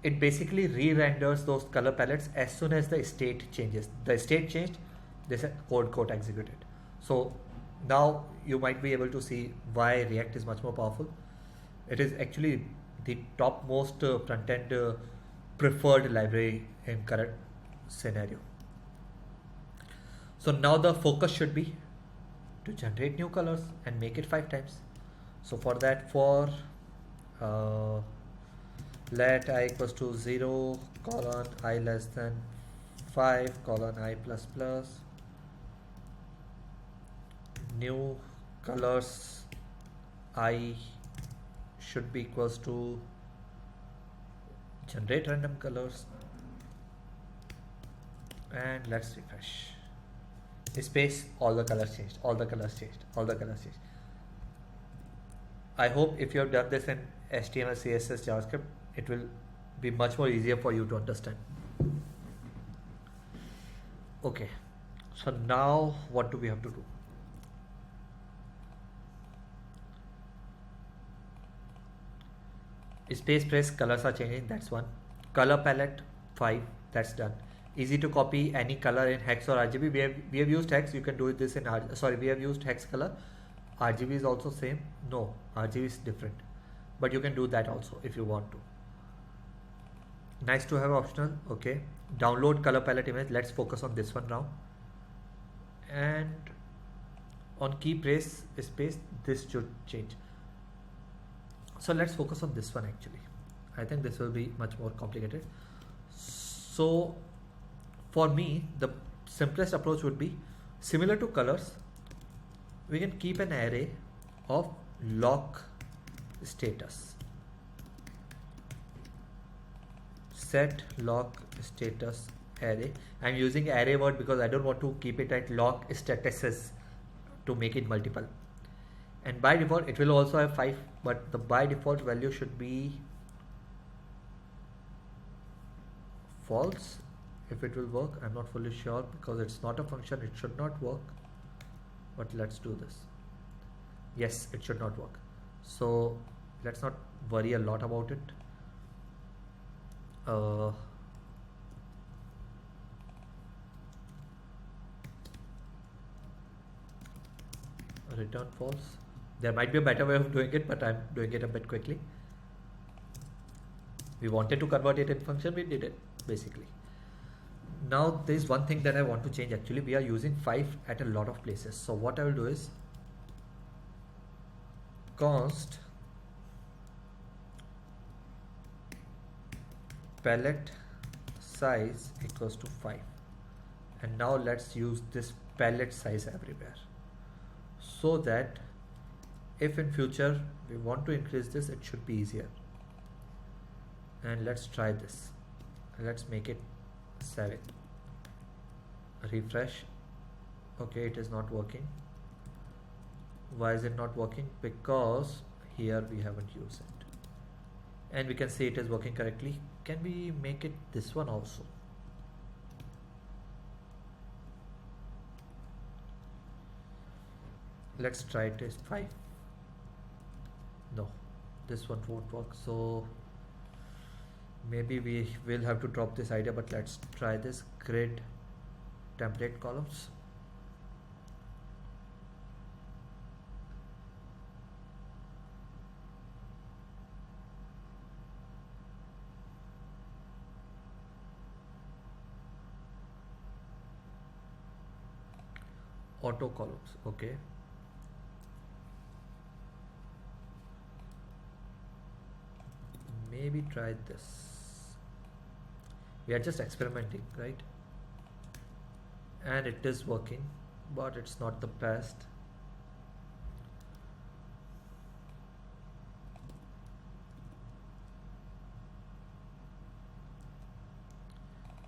it basically re-renders those color palettes as soon as the state changes. The state changed, this code got executed. So now you might be able to see why React is much more powerful. It is actually the topmost front-end preferred library in current scenario. So now the focus should be to generate new colors and make it 5 times. So for that, for let I equals to 0 colon I less than 5 colon I plus plus, new colors I should be equals to generate random colors, and let's refresh. Space, all the colors changed, all the colors changed, all the colors changed. I hope if you have done this in HTML, CSS, JavaScript, it will be much more easier for you to understand. Okay, so now what do we have to do? Space, press, colors are changing, that's one. Color palette 5, that's done. Easy to copy any color in hex or RGB. We have used hex. You can do this in we have used hex color. RGB is also same. No, RGB is different, but you can do that also if you want to. Nice to have optional. Okay, download color palette image. Let's focus on this one now. And on key press space, this should change. So let's focus on this one actually. I think this will be much more complicated. So for me, the simplest approach would be similar to colors. We can keep an array of lock status. Set lock status array. I'm using array word because I don't want to keep it at lock statuses to make it multiple. And by default, it will also have 5, but the by default value should be false. If it will work, I'm not fully sure because it's not a function, it should not work. But let's do this. Yes, it should not work. So let's not worry a lot about it. Return false. There might be a better way of doing it, but I'm doing it a bit quickly. We wanted to convert it in function, we did it basically. Now there's one thing that I want to change actually. We are using 5 at a lot of places. So what I will do is const palette size equals to 5. And now let's use this palette size everywhere, so that if in future we want to increase this, it should be easier. And let's try this. Let's make it 7. Refresh. Okay, it is not working. Why is it not working? Because here we haven't used it. And we can see it is working correctly. Can we make it this one also? Let's try it as 5. No, this one won't work. So maybe we will have to drop this idea, but let's try this grid template columns. Auto columns, okay. Maybe try this. We are just experimenting, right? And it is working, but it's not the best.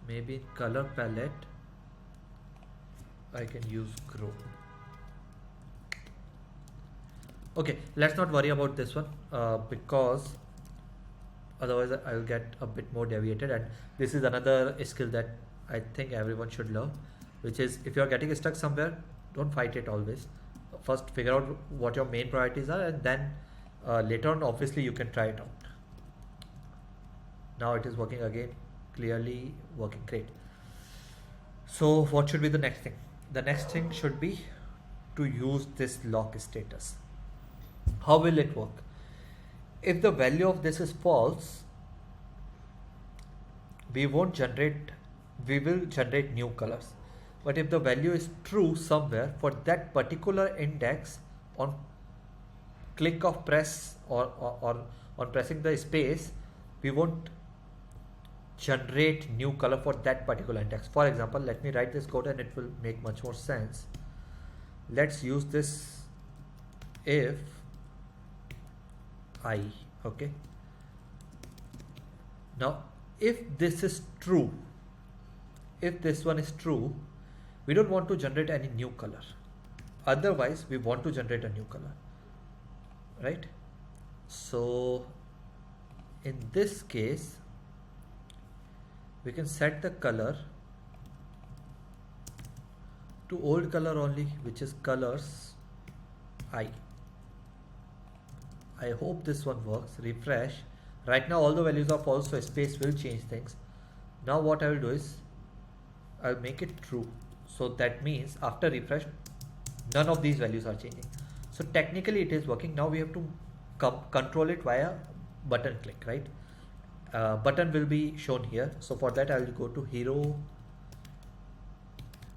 maybe in color palette I can use grow. Okay, let's not worry about this one because otherwise I will get a bit more deviated, and this is another skill that I think everyone should learn, which is if you are getting stuck somewhere, don't fight it always. First figure out what your main priorities are, and then later on obviously you can try it out. Now it is working again, clearly working great. So what should be the next thing? The next thing should be to use this lock status. How will it work? If the value of this is false, we will generate new colors. But if the value is true somewhere for that particular index, on click of press or on pressing the space, we won't generate new color for that particular index. For example, let me write this code and it will make much more sense. Let's use this if I, okay. Now if this is true, if this one is true, we don't want to generate any new color. Otherwise we want to generate a new color, right? So in this case we can set the color to old color only, which is colors I hope this one works. Refresh. Right now all the values are false, so space will change things. Now what I will do is I'll make it true. So that means after refresh, none of these values are changing. So technically it is working. Now we have to control it via button click, right? Button will be shown here. So for that I will go to hero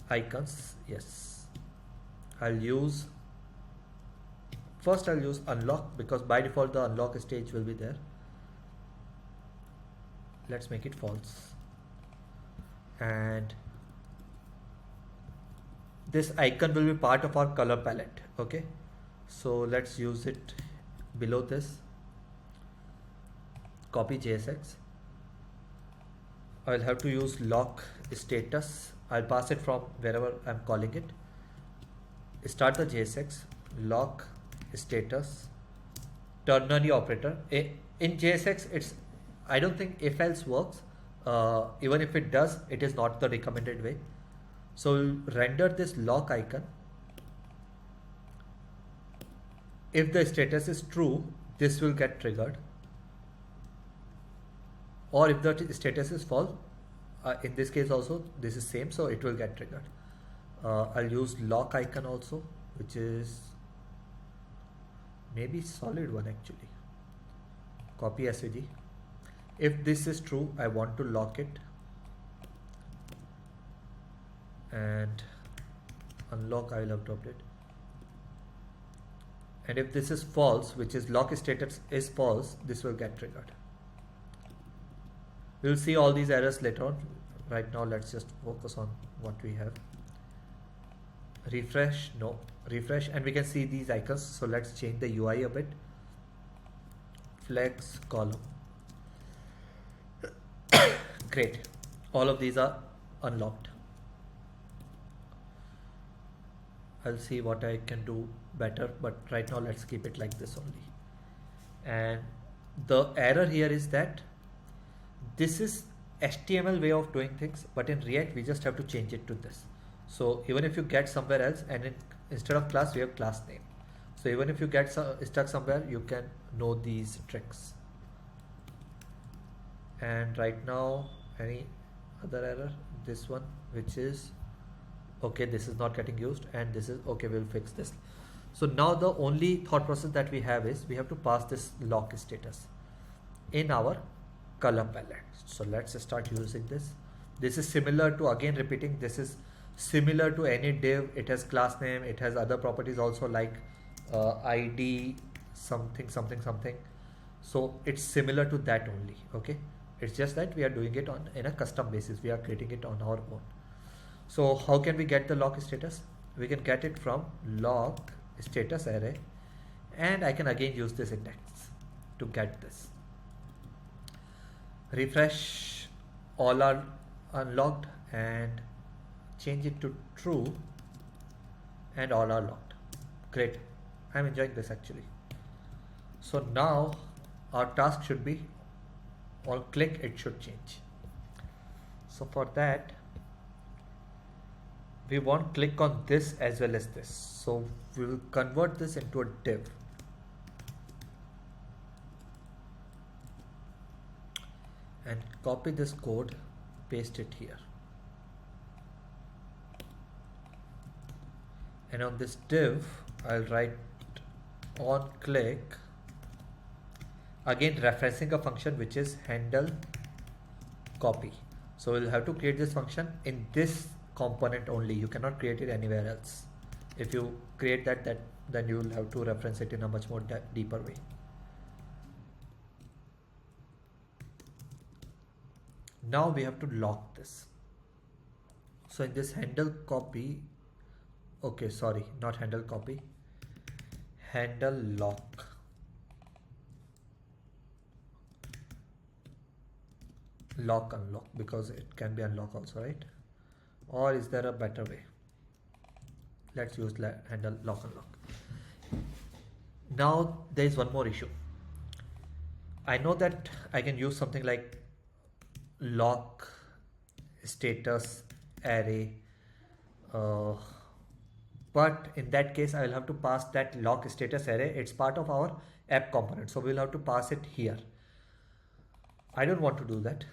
icons. Yes, I'll use unlock because by default the unlock stage will be there. Let's make it false, and this icon will be part of our color palette. Okay, so let's use it below this. Copy JSX. I'll have to use lock status. I'll pass it from wherever I'm calling it. Start the JSX, lock status, ternary operator. In JSX, I don't think if else works. Even if it does, it is not the recommended way. So we'll render this lock icon. If the status is true, this will get triggered. Or if the status is false, in this case also this is same, so it will get triggered. I'll use lock icon also, which is maybe solid one actually. Copy SVG. If this is true, I want to lock it, and unlock I will have to update. And if this is false, which is lock status is false, this will get triggered. We'll see all these errors later on. Right now let's just focus on what we have. Refresh, no, refresh, and we can see these icons. So let's change the UI a bit. Flex column. Great, all of these are unlocked. I'll see what I can do better, but right now let's keep it like this only. And the error here is that this is HTML way of doing things, but in React we just have to change it to this. So even if you get somewhere else, and instead of class we have class name. So even if you get stuck somewhere, you can know these tricks. And right now, any other error? This one, which is okay, this is not getting used, and this is okay, we'll fix this. So now the only thought process that we have is we have to pass this lock status in our color palette. So let's start using this. This is similar to, again repeating, this is similar to any div. It has class name, it has other properties also like ID something something something. So it's similar to that only. Okay, it's just that we are doing it on in a custom basis. We are creating it on our own. So how can we get the lock status? We can get it from lock status array, and I can again use this index to get this. Refresh, all our unlocked and change it to true, and all are locked. Great, I'm enjoying this actually. So now our task should be on click it should change. So for that we want click on this as well as this. So we will convert this into a div and copy this code, paste it here. And on this div I'll write on click, again referencing a function which is handle copy. So we'll have to create this function in this component only. You cannot create it anywhere else. If you create that then you will have to reference it in a much more deeper way. Now we have to lock this. So in this handle copy, okay, sorry, not handle copy, handle lock. Lock unlock, because it can be unlock also, right? Or is there a better way? Let's use handle lock unlock. Now there is one more issue. I know that I can use something like lock status array, but in that case I will have to pass that lock status array. It's part of our app component, so we'll have to pass it here. I don't want to do that.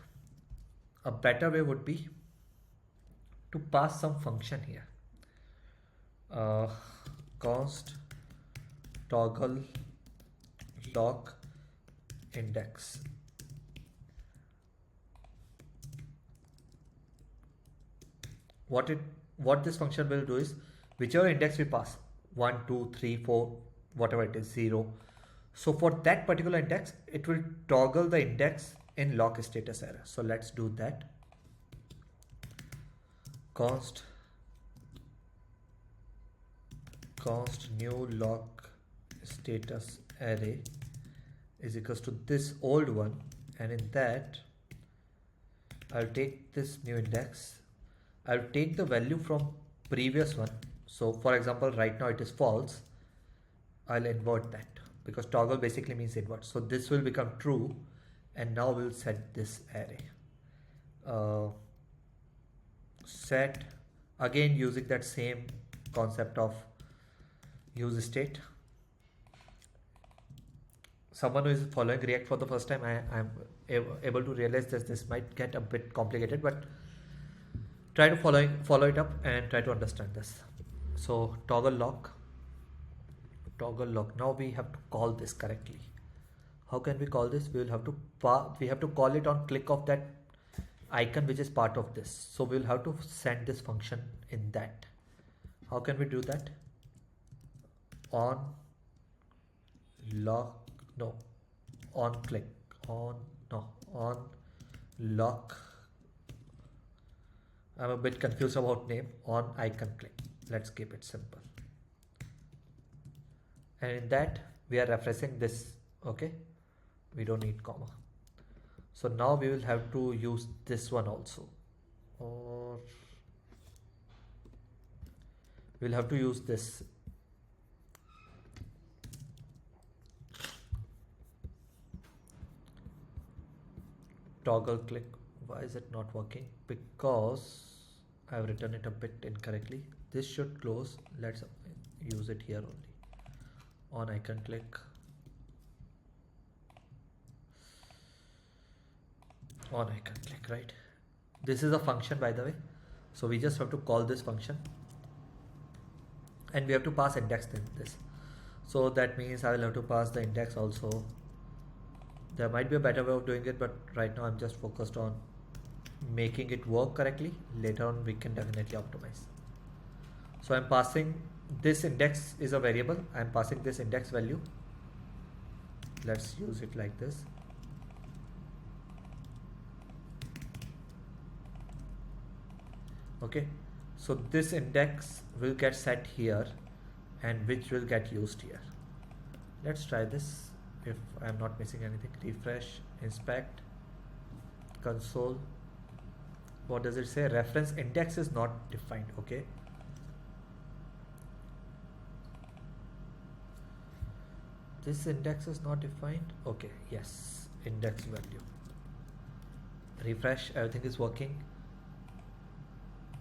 A better way would be to pass some function here. Const toggle lock index. What this function will do is, whichever index we pass, 1 2 3 4, whatever it is, 0, so for that particular index it will toggle the index in lock status array. So let's do that. Const new lock status array is equals to this old one, and in that I'll take this new index, I'll take the value from previous one. So for example, right now it is false. I'll invert that, because toggle basically means invert. So this will become true, and now we'll set this array. Set, again using that same concept of use state. Someone who is following React for the first time, I'm able to realize this might get a bit complicated, but try to follow it up and try to understand this. So toggle lock. Now we have to call this correctly. How can we call this? We will have to call it on click of that icon which is part of this. So we'll have to send this function in that. How can we do that? On lock. I'm a bit confused about name. On icon click. Let's keep it simple. And in that we are referencing this. Okay, we don't need comma. So now we will have to use this one also, or we'll have to use this. Toggle click. Why is it not working? Because I've written it a bit incorrectly. This should close. Let's use it here only. On icon click. On icon click, right? This is a function, by the way. So we just have to call this function, and we have to pass index in this. So that means I will have to pass the index also. There might be a better way of doing it, but right now I'm just focused on making it work correctly. Later on we can definitely optimize. So I'm passing this index is a variable. I'm passing this index value. Let's use it like this. Okay, so this index will get set here, and which will get used here. Let's try this. If I'm not missing anything, refresh, inspect, console, what does it say? Reference index is not defined. Okay, this index is not defined. Okay, yes, index value. Refresh, everything is working.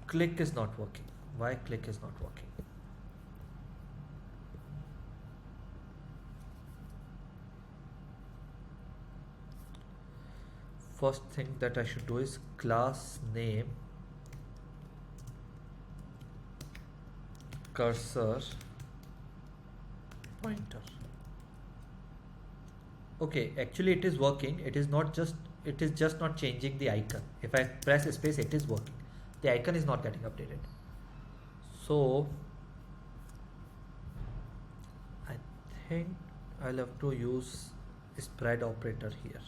Click is not working. Why click is not working? First thing that I should do is class name cursor pointer. Okay, actually it is working. It is just not changing the icon. If I press space, it is working. The icon is not getting updated. So I think I'll have to use spread operator here.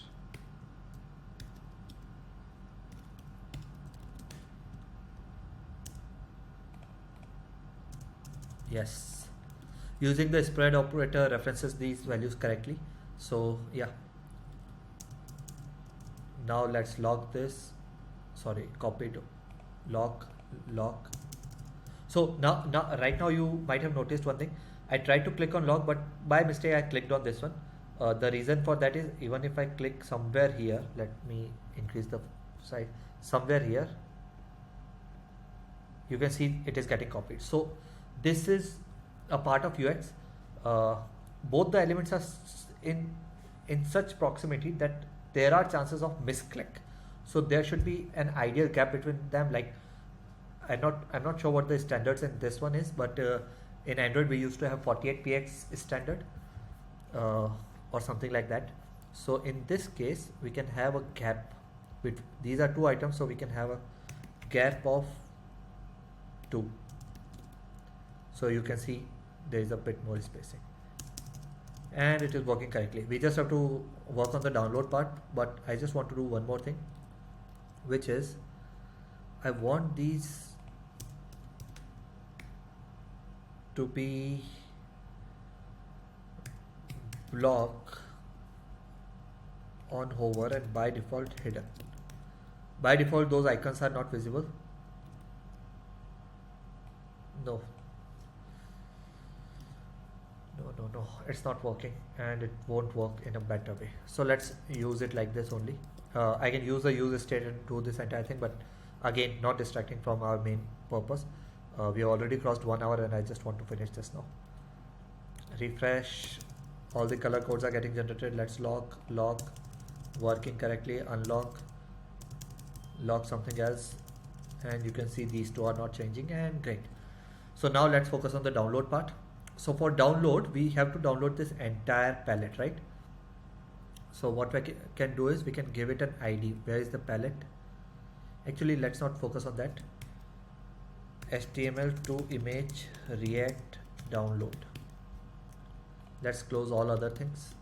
Yes, using the spread operator references these values correctly. So yeah, now let's log this. Sorry, copy to log. So now right now you might have noticed one thing. I tried to click on log, but by mistake I clicked on this one. The reason for that is, even if I click somewhere here, let me increase the size, somewhere here, you can see it is getting copied. So this is a part of UX. Both the elements are in such proximity that there are chances of misclick. So there should be an ideal gap between them. Like I'm not sure what the standards in this one is, but in Android we used to have 48px standard or something like that. So in this case we can have a gap with these are two items, so we can have a gap of 2. So you can see there is a bit more spacing and it is working correctly. We just have to work on the download part, but I just want to do one more thing, which is I want these to be block on hover and by default hidden. By default those icons are not visible. No, it's not working, and it won't work in a better way. So let's use it like this only. I can use the use state and do this entire thing, but again not distracting from our main purpose. We already crossed 1 hour and I just want to finish this now. Refresh, all the color codes are getting generated. Let's log, working correctly, unlock, log something else, and you can see these two are not changing, and great. So now let's focus on the download part. So for download, we have to download this entire palette, right? So what we can do is we can give it an ID. Where is the palette? Actually, let's not focus on that. HTML to image React download. Let's close all other things.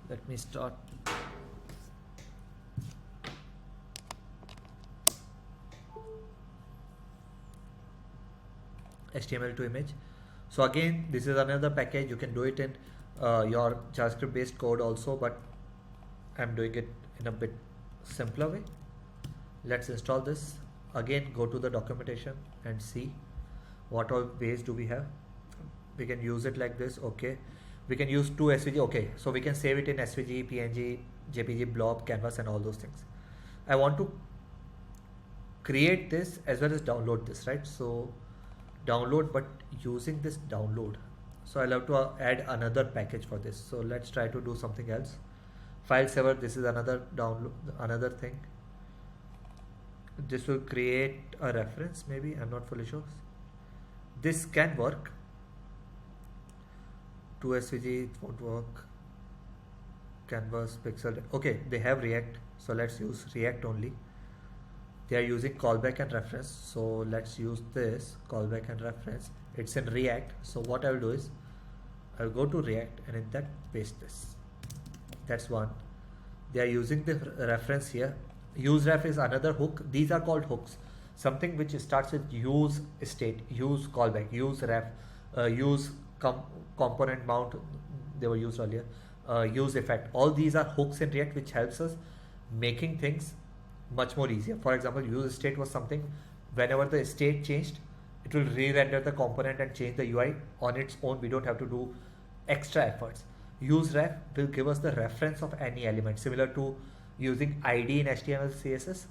Let me start. HTML to image. So again, this is another package. You can do it in your JavaScript based code also, but I'm doing it in a bit simpler way. Let's install this. Again, go to the documentation and see what all ways do we have. We can use it like this. Okay, we can use 2 SVG. Okay, so we can save it in SVG, PNG, JPG, blob, canvas, and all those things. I want to create this as well as download this, right? So download, but using this download, so I'll have to add another package for this. So let's try to do something else. File saver, this is another download, another thing. This will create a reference, maybe, I'm not fully sure. This can work. 2 SVG, it won't work. Canvas, pixel, okay, they have React, so let's use React only. They are using callback and reference, so let's use this callback and reference. It's in React, so what I will do is I'll go to React and in that paste this. That's one. They are using the reference here. Use ref is another hook. These are called hooks. Something which starts with use state, use callback, use ref, use component mount, they were used earlier, use effect. All these are hooks in React which helps us making things much more easier. For example, use state was something, whenever the state changed, it will re-render the component and change the UI on its own. We don't have to do extra efforts. Use ref will give us the reference of any element, similar to using ID in HTML CSS.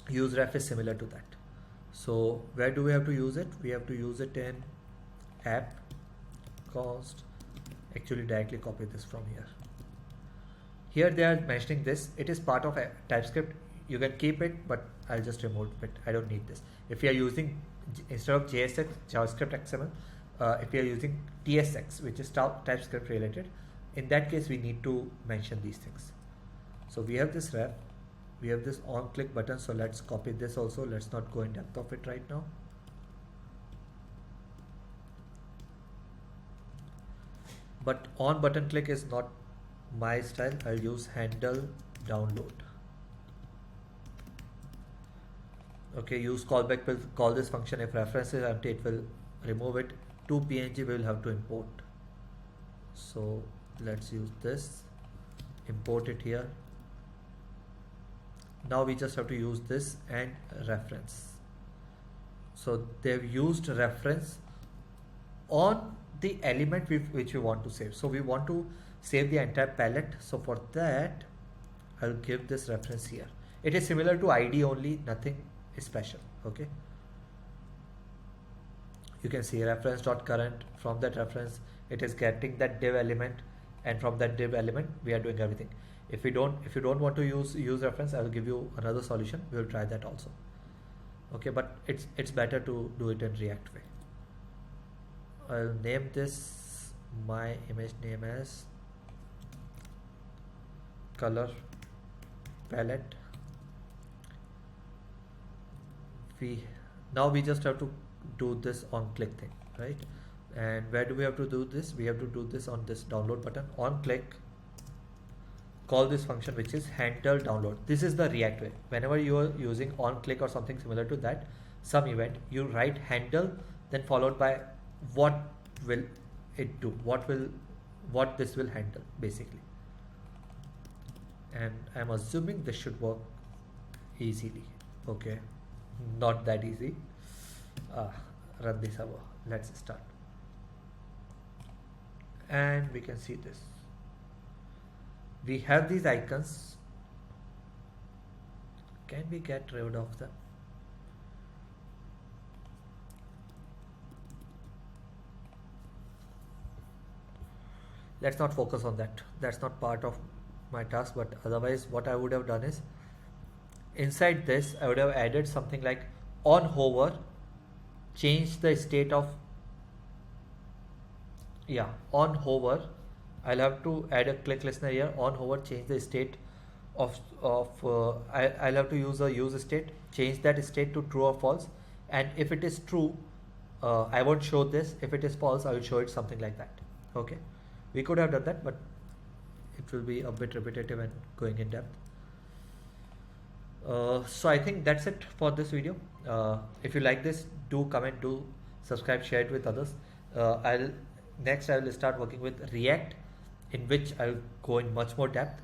Use ref is similar to that. So where do we have to use it? We have to use it in app cost. Actually directly copy this from here. Here they are mentioning this. It is part of a TypeScript. You can keep it, but I'll just remove it. I don't need this. If you are using, instead of JSX, JavaScript XML, if you are using TSX, which is TypeScript related, in that case we need to mention these things. So we have this ref, we have this on click button. So let's copy this also. Let's not go in depth of it right now. But on button click is not my style. I'll use handle download. Okay, use callback will call this function. If reference is empty, it will remove it. To PNG we will have to import. So let's use this, import it here. Now we just have to use this and reference. So they've used reference on the element which we want to save. So we want to save the entire palette. So for that, I'll give this reference here. It is similar to ID only, nothing special. Okay. You can see reference.current. From that reference, it is getting that div element, and from that div element, we are doing everything. If you don't want to use reference, I will give you another solution. We will try that also. Okay, but it's better to do it in React way. I'll name this my image name as color palette. Now we just have to do this on click thing, right? And where do we have to do this? We have to do this on this download button. On click, call this function which is handle download. This is the React way. Whenever you are using on click or something similar to that, some event, you write handle, then followed by what will it do, what this will handle basically. And I'm assuming this should work easily. Okay, not that easy. Run the server. Let's start. And we can see this. We have these icons. Can we get rid of them? Let's not focus on that. That's not part of my task, but otherwise what I would have done is, inside this I would have added something like on hover, change the state of, on hover, I'll have to add a click listener here. On hover, change the state of I'll have to use a use state, change that state to true or false, and if it is true, I won't show this. If it is false, I will show it something like that. Okay, we could have done that, but it will be a bit repetitive and going in depth. So I think that's it for this video. If you like this, do comment, do subscribe, share it with others. Next I will start working with React, in which I'll go in much more depth.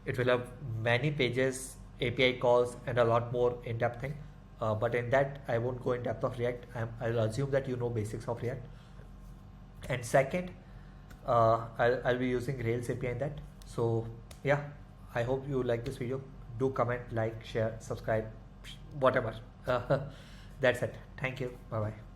It will have many pages, API calls, and a lot more in-depth thing. But in that I won't go in depth of React. I'll assume that you know basics of React. And second, I'll be using Rails API in that. So yeah, I hope you like this video. Do comment, like, share, subscribe, whatever. That's it. Thank you. Bye bye.